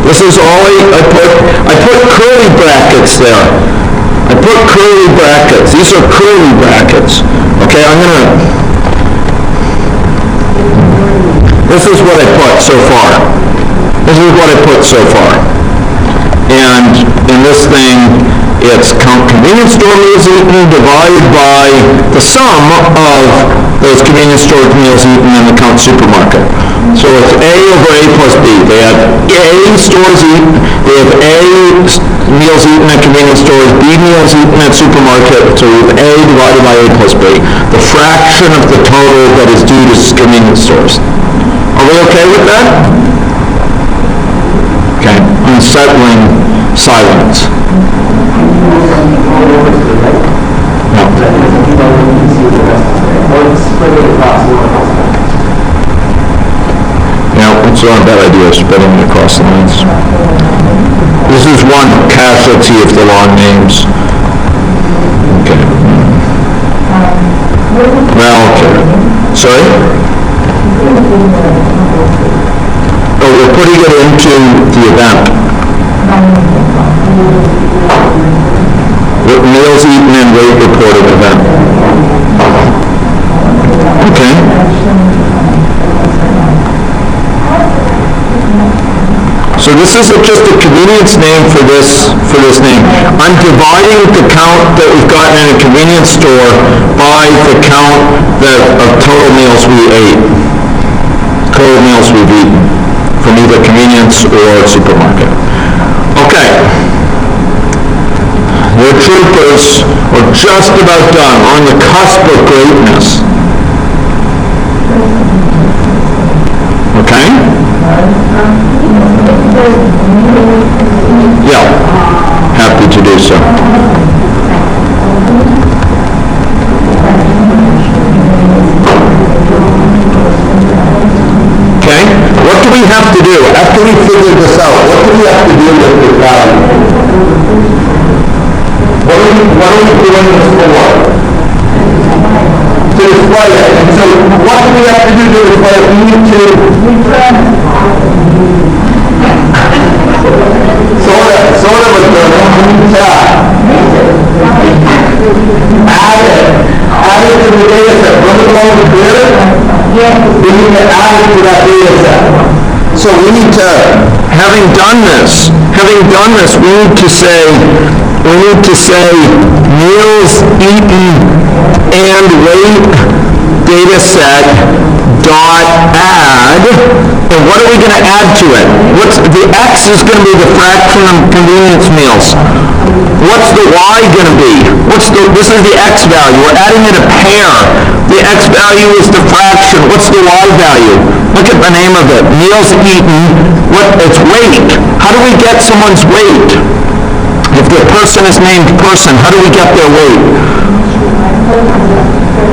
This is all I put curly brackets there. I put curly brackets. These are curly brackets. Okay, this is what I put so far. This is what I put so far. And in this thing, it's count convenience store meals eaten divided by the sum of those convenience store meals eaten in the count supermarket. So it's A over A plus B. They have A stores eaten, they have A meals eaten at convenience stores, B meals eaten at supermarket, so we have A divided by A plus B. The fraction of the total that is due to convenience stores. Are we okay with that? Okay, unsettling silence. No. Yeah, it's not a bad idea, spreading it across the lines. This is one casualty of the long names. Okay. Well, okay. Sorry? Oh, we're putting it into the event. Meals eaten and weight reported event. Okay. So this isn't just a convenience name for this name. I'm dividing the count that we've gotten in a convenience store by the count of total meals we ate. Total meals we've eaten from either convenience or supermarket. Okay. The troopers are just about done, on the cusp of greatness. Okay? Yeah, happy to do so. Okay, what do we have to do? After we figure this out, what do we have to do with this value? What are we doing this for? To display it. And so what do we have to do to display it? We need to sort of a add it to the data set. When the phone is clear, we need to add it to that data set. So we need to, having done this, we need to say meals eaten and weight data set dot add, and what are we going to add to it? The X is going to be the fraction of convenience meals. What's the Y going to be? This is the X value. We're adding it a pair. The X value is the fraction. What's the Y value? Look at the name of it. Meals eaten. It's weight. How do we get someone's weight? If the person is named person, how do we get their weight?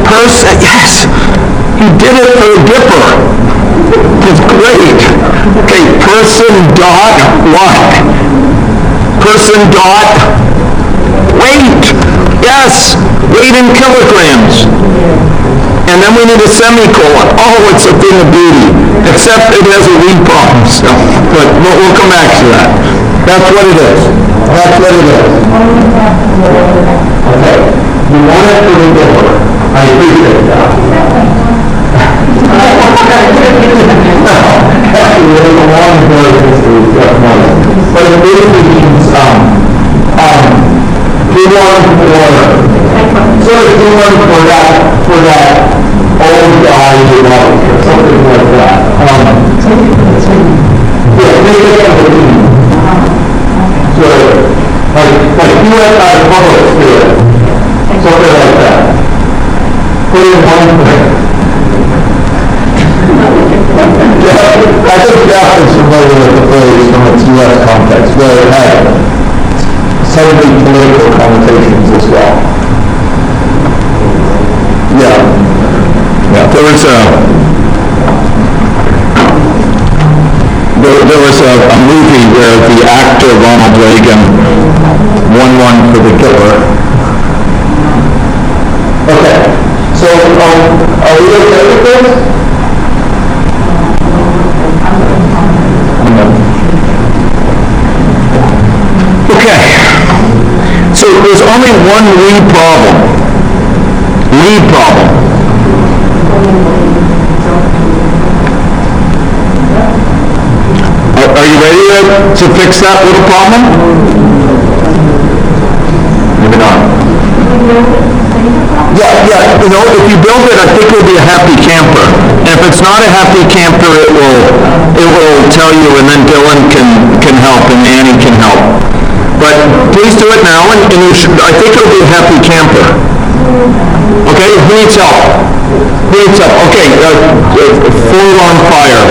Person, yes. He did it for a dipper. It's great. Okay, person dot what? Person dot weight. Yes, weight in kilograms. And then we need a semicolon. Oh, it's a thing of beauty. Except it has a read problem. So, but we'll come back to that. That's what it is. That's what it is. Okay. You want it for the dipper. I appreciate that. Actually, there's a long history of money. But it basically means for that old guy you like, or something like that. Yeah, make it a routine. So, like you went out of public spirit, something like that. Put in one thing. I think Jeff is familiar with the phrase from its U.S. context, where it had suddenly political connotations as well. Yeah. There was a movie where the actor Ronald Reagan won one for the killer. Okay. So, are we okay with this? one lead problem. Lead problem. Are you ready to fix that little problem? Maybe not. Yeah, you know, if you build it, I think it'll be a happy camper. And if it's not a happy camper, it will tell you, and then Dylan can help, and Annie can help. But please do it now, and you should, I think it'll be a happy camper. Okay, who needs help? Who needs help? Okay, Ford on fire.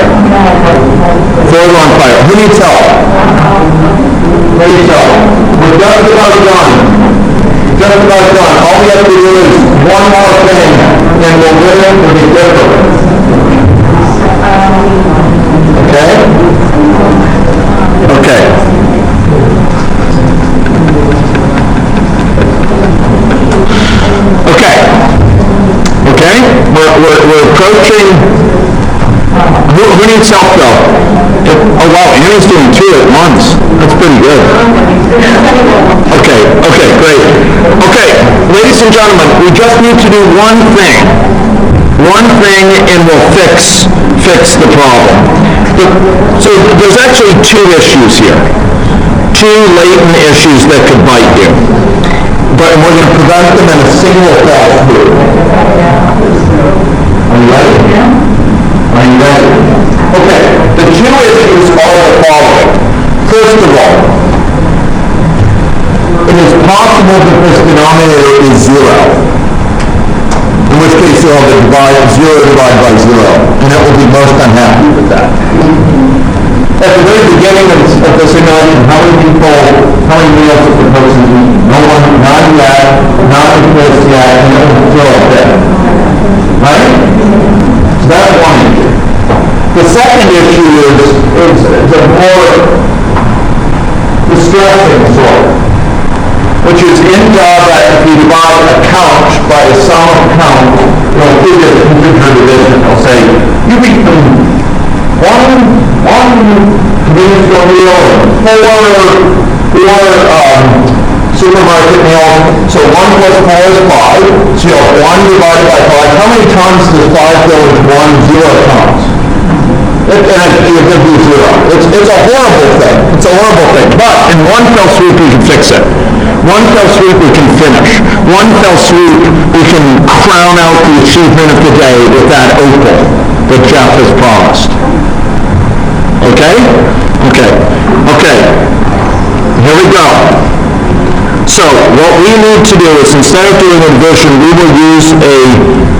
Ford on fire. Who needs help? Who needs help? We're just about done. Just about done. All we have to do is one more thing, and we'll win it to be different. Okay? Okay. Okay. Okay? We're approaching... Who needs help, though? Oh, wow, Annie's doing two at once. That's pretty good. Okay, great. Okay, ladies and gentlemen, we just need to do one thing. One thing, and we'll fix the problem. So there's actually two issues here. Two latent issues that could bite you. But we're going to prevent them in a single fell swoop. Are you ready? Are you ready? Okay, the two issues are the following. First of all, it is possible that this denominator is 0. In which case you'll have a 0 divided by 0, and it will be most unhappy with that. At the very beginning of the simulation, how many meals did the person eat? No one, not yet, not in place yet, and it will throw a bit. Right? So that's one issue. The second issue is the more distressing sort, which is in Java, if you divide a count by the sum of counts, it'll give you the integer division. It'll say, you've eaten one convenience store meal and four supermarket meals. So 1 plus 4 is 5. So you have 1 divided by 5. How many times does 5 go into 1? 0 times. And you're going to do 0. It's a horrible thing. It's a horrible thing. But in one fell swoop, we can fix it. One fell swoop, we can finish. One fell swoop, we can crown out the achievement of the day with that opal that Jeff has promised. Okay? Okay. Here we go. So what we need to do is, instead of doing a division, we will use a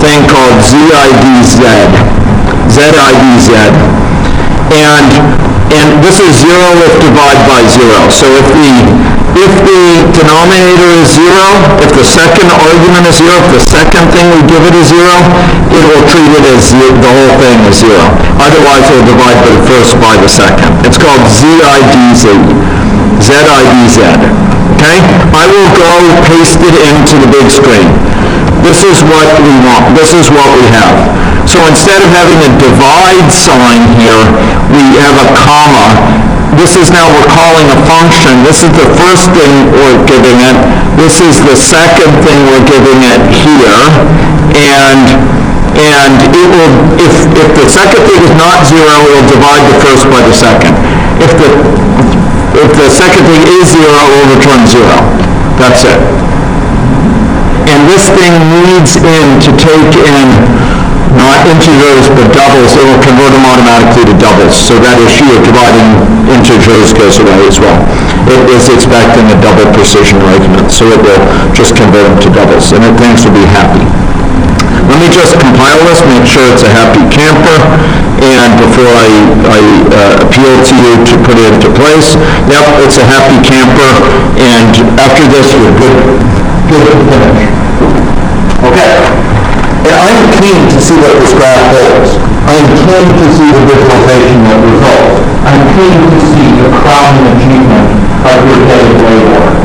thing called ZIDZ. ZIDZ. And this is 0 if divided by 0. So if the denominator is 0, if the second argument is 0, if the second thing we give it is 0, it will treat it as the whole thing is 0. Otherwise, it will divide the first by the second. It's called ZIDZ. ZIDZ. Okay? I will go paste it into the big screen. This is what we want. This is what we have. So instead of having a divide sign here, we have a comma. This is now we're calling a function. This is the first thing we're giving it. This is the second thing we're giving it here. And it will, if the second thing is not 0, it will divide the first by the second. If the second thing is 0, it will return 0. That's it. And this thing needs to take in not integers but doubles. It will convert them automatically to doubles. So that issue of dividing integers goes away as well. It is expecting a double precision argument, so it will just convert them to doubles, and things will be happy. Let me just compile this, make sure it's a happy camper, and before I appeal to you to put it into place. Yep, it's a happy camper, and after this we're good to finish. Okay. And I'm keen to see what this graph holds. I'm keen to see the visualization that results. I'm keen to see the crowning achievement of your daily labor.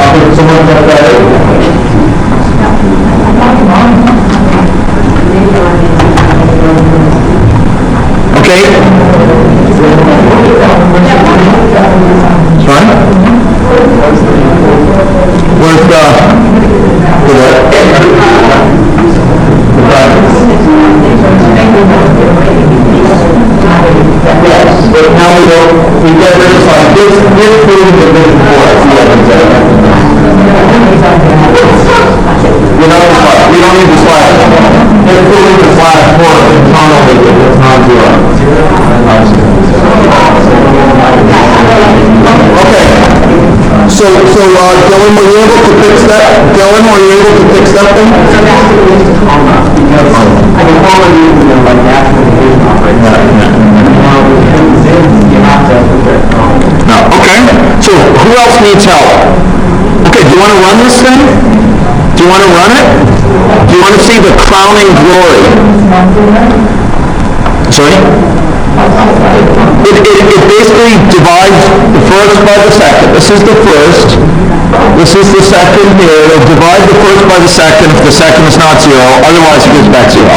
Could someone get that? Sorry? Where's the what? Yes, but now we get rid of like this food that was before. We don't need the slash. This food is slash 4, it's non-zero. Okay. So, Dylan, were you able to fix that? Dylan, were you able to fix that thing? No. Okay. So, who else needs help? Okay, do you want to run this thing? Do you want to run it? Do you want to see the crowning glory? Sorry? It basically divides the first by the second. This is the first. This is the second here. It'll divide the first by the second if the second is not 0. Otherwise, it gives back 0.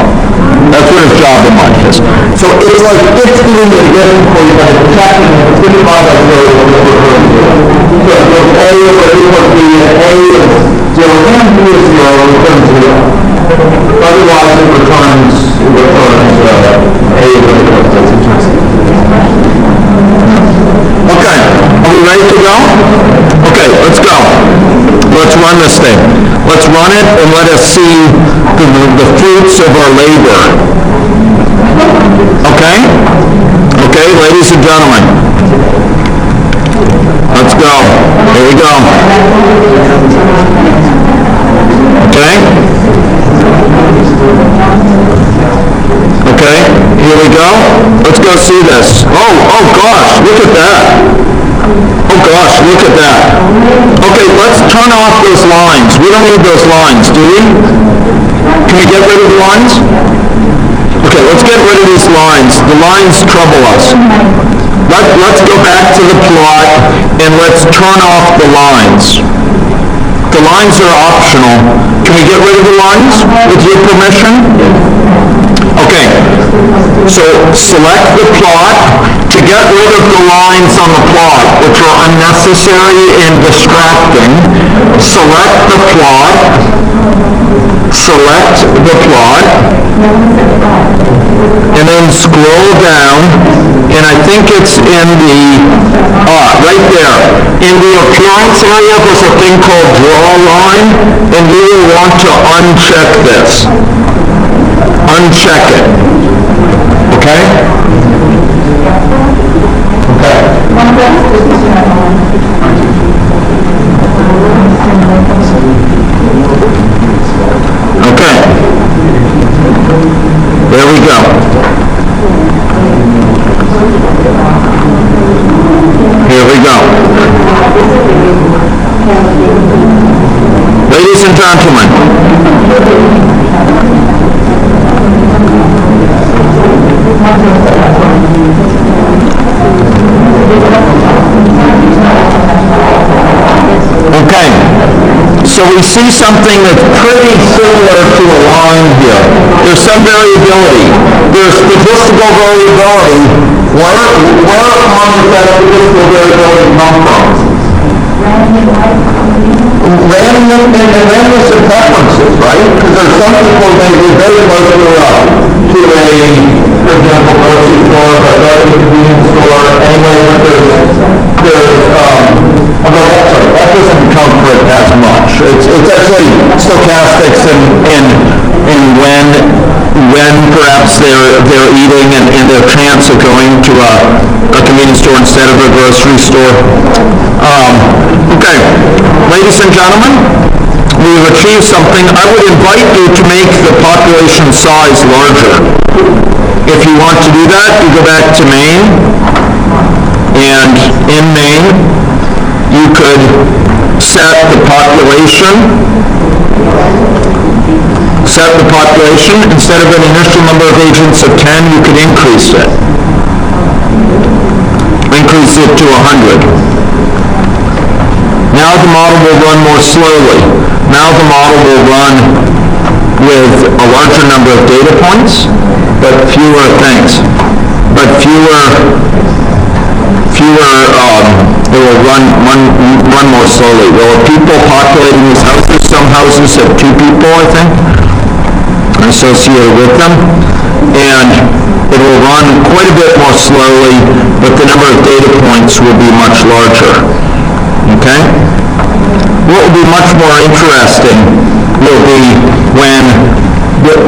That's what its job in life is. So it's like it's doing it again for you, but it's checking it. It's going to divide by 0. So A equals B, and A is 0, and B is 0, returns 0. Otherwise, it returns A equals 0. Okay, are we ready to go? Okay, let's go. Let's run this thing. Let's run it and let us see the fruits of our labor. Okay? Okay, ladies and gentlemen. Let's go. Here we go. Okay? Okay, here we go. Let's go see this. Oh gosh, look at that. Oh gosh, look at that. Okay, let's turn off those lines. We don't need those lines, do we? Can we get rid of the lines? Okay, let's get rid of these lines. The lines trouble us. Let's go back to the plot and let's turn off the lines. The lines are optional. Can we get rid of the lines with your permission? Okay, so select the plot. To get rid of the lines on the plot, which are unnecessary and distracting, select the plot. Select the plot. And then scroll down, and I think it's in the, right there. In the appearance area, there's a thing called draw line, and you will want to uncheck this. Uncheck it. Okay? Okay. There we go. Here we go. Ladies and gentlemen. Okay, so we see something that's pretty similar to a line here. There's some variability. There's statistical variability. Where on does that statistical variability come from? Randomness and preferences, right? Because there's some people may be very close to a, for example, grocery store, a very convenience store, anyway, that doesn't come for it as much. It's actually stochastics in when perhaps they're eating and their chance of going to a convenience store instead of a grocery store. Okay, ladies and gentlemen, we've achieved something. I would invite you to make the population size larger. If you want to do that, you go back to main, and in main, you could set the population. Instead of an initial number of agents of 10, you could increase it. Increase it to 100. Now the model will run more slowly. Now the model will run with a larger number of data points, but fewer things. But fewer it will run more slowly. There are people populating these houses. Some houses have 2 people, I think, associated with them, and it will run quite a bit more slowly, but the number of data points will be much larger. Okay? What will be much more interesting will be when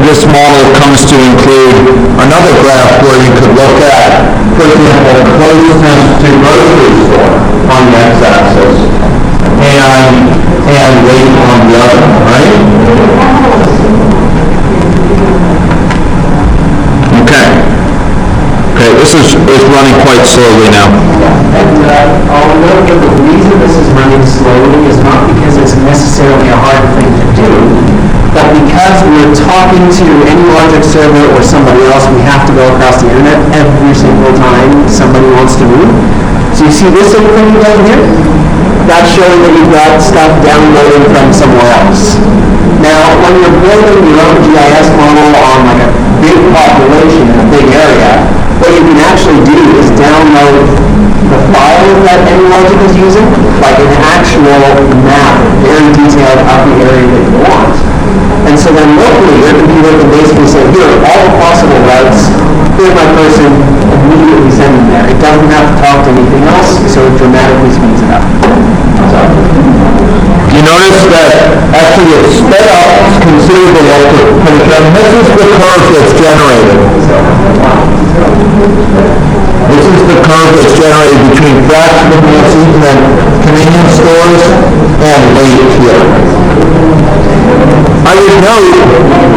this model comes to include another graph where you could look at, for example, closeness to grocery store on the x-axis and weight on the other, right? Okay, this is running quite slowly now. And I'll note that the reason this is running slowly is not because it's necessarily a hard thing to do, but because we're talking to any logic server or somebody else, we have to go across the internet every single time somebody wants to move. So you see this little thing down here? That's showing that you've got stuff downloading from somewhere else. Now, when you're building your own GIS model on like a big population in a big area, what you can actually do is download the file that AnyLogic is using, like an actual map, very detailed of the area that you want. And so then locally, your computer can basically say, here are all the possible routes, here's my person, immediately send them there. It doesn't have to talk to anything else, so it dramatically speeds it up. You notice that actually it's sped up considerably after finish, and this is the curve that's generated. This is the curve that's generated between fraction of milliseconds and then convenience stores and weight here. I would note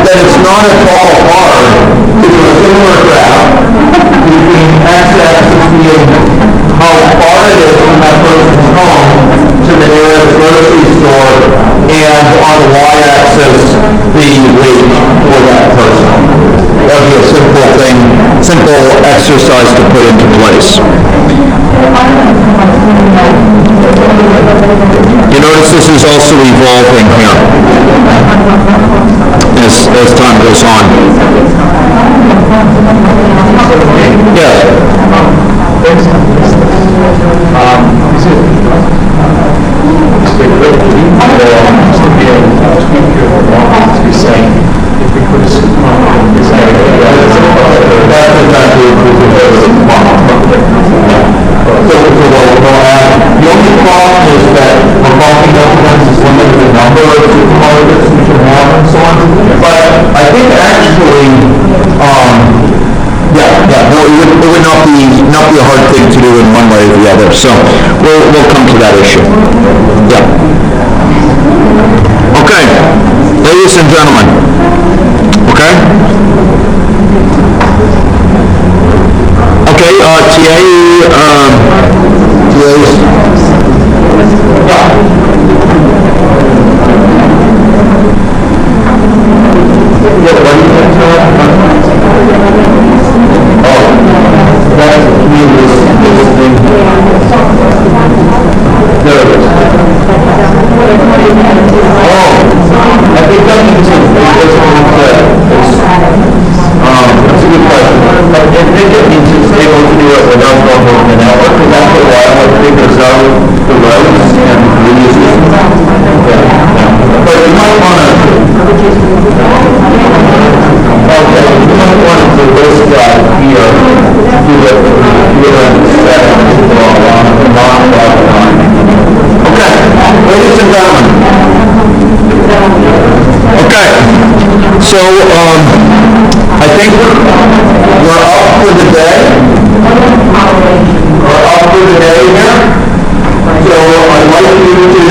that it's not at all hard to do a similar graph between x-axis being how far it is from that person's home to the nearest grocery store, and on the y-axis the weight for that person. That would be a simple thing, simple exercise to put into place. You notice this is also evolving here as time goes on. Yes. The only problem is that we're bumping up against this limited number of supermarkets we can have and so on. But I think actually, no, it would not be a hard thing to do in one way or the other. So we'll come to that issue. Yeah. Okay, ladies and gentlemen. Okay. Okay, So, I think we're up for the day. We're up for the day here. So, I'd like you to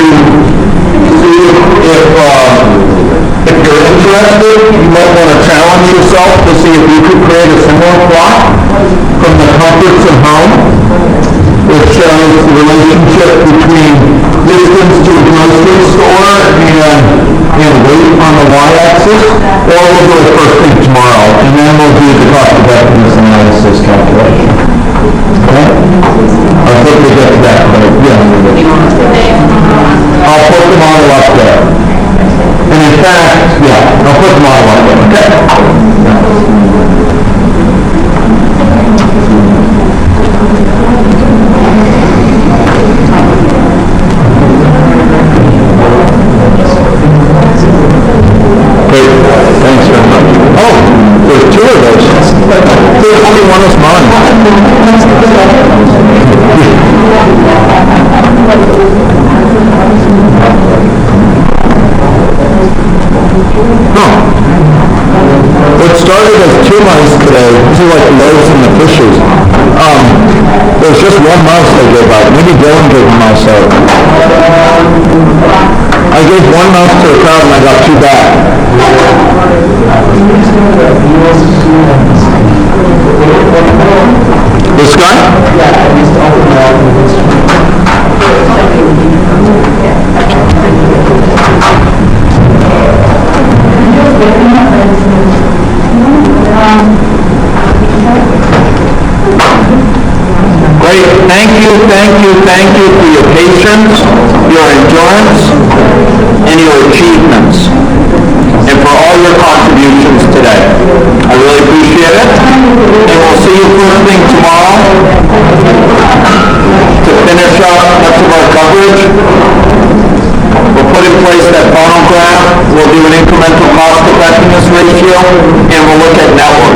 see if you're interested, you might want to challenge yourself to see if you could create a similar plot from the comforts of home, which shows the relationship between distance to a grocery store and weight on the y-axis, or we'll do it first thing tomorrow, and then we'll do the cost effectiveness analysis calculation. Okay? I think we get to that point. Yeah. I'll put the model up there. And in fact, I'll put the model up there. Okay? 2 mice today. These are like the loaves and the fishes. There's just one mouse they gave out. Maybe Dylan gave a mouse out. I gave one mouse to the crowd and I got 2 back. This guy? Great. Thank you for your patience, your endurance, and your achievements, and for all your contributions today. I really appreciate it, and we'll see you first thing tomorrow to finish up much of our coverage. We'll put in place that phonograph, we'll do an incremental cost effectiveness ratio, and we'll look at network.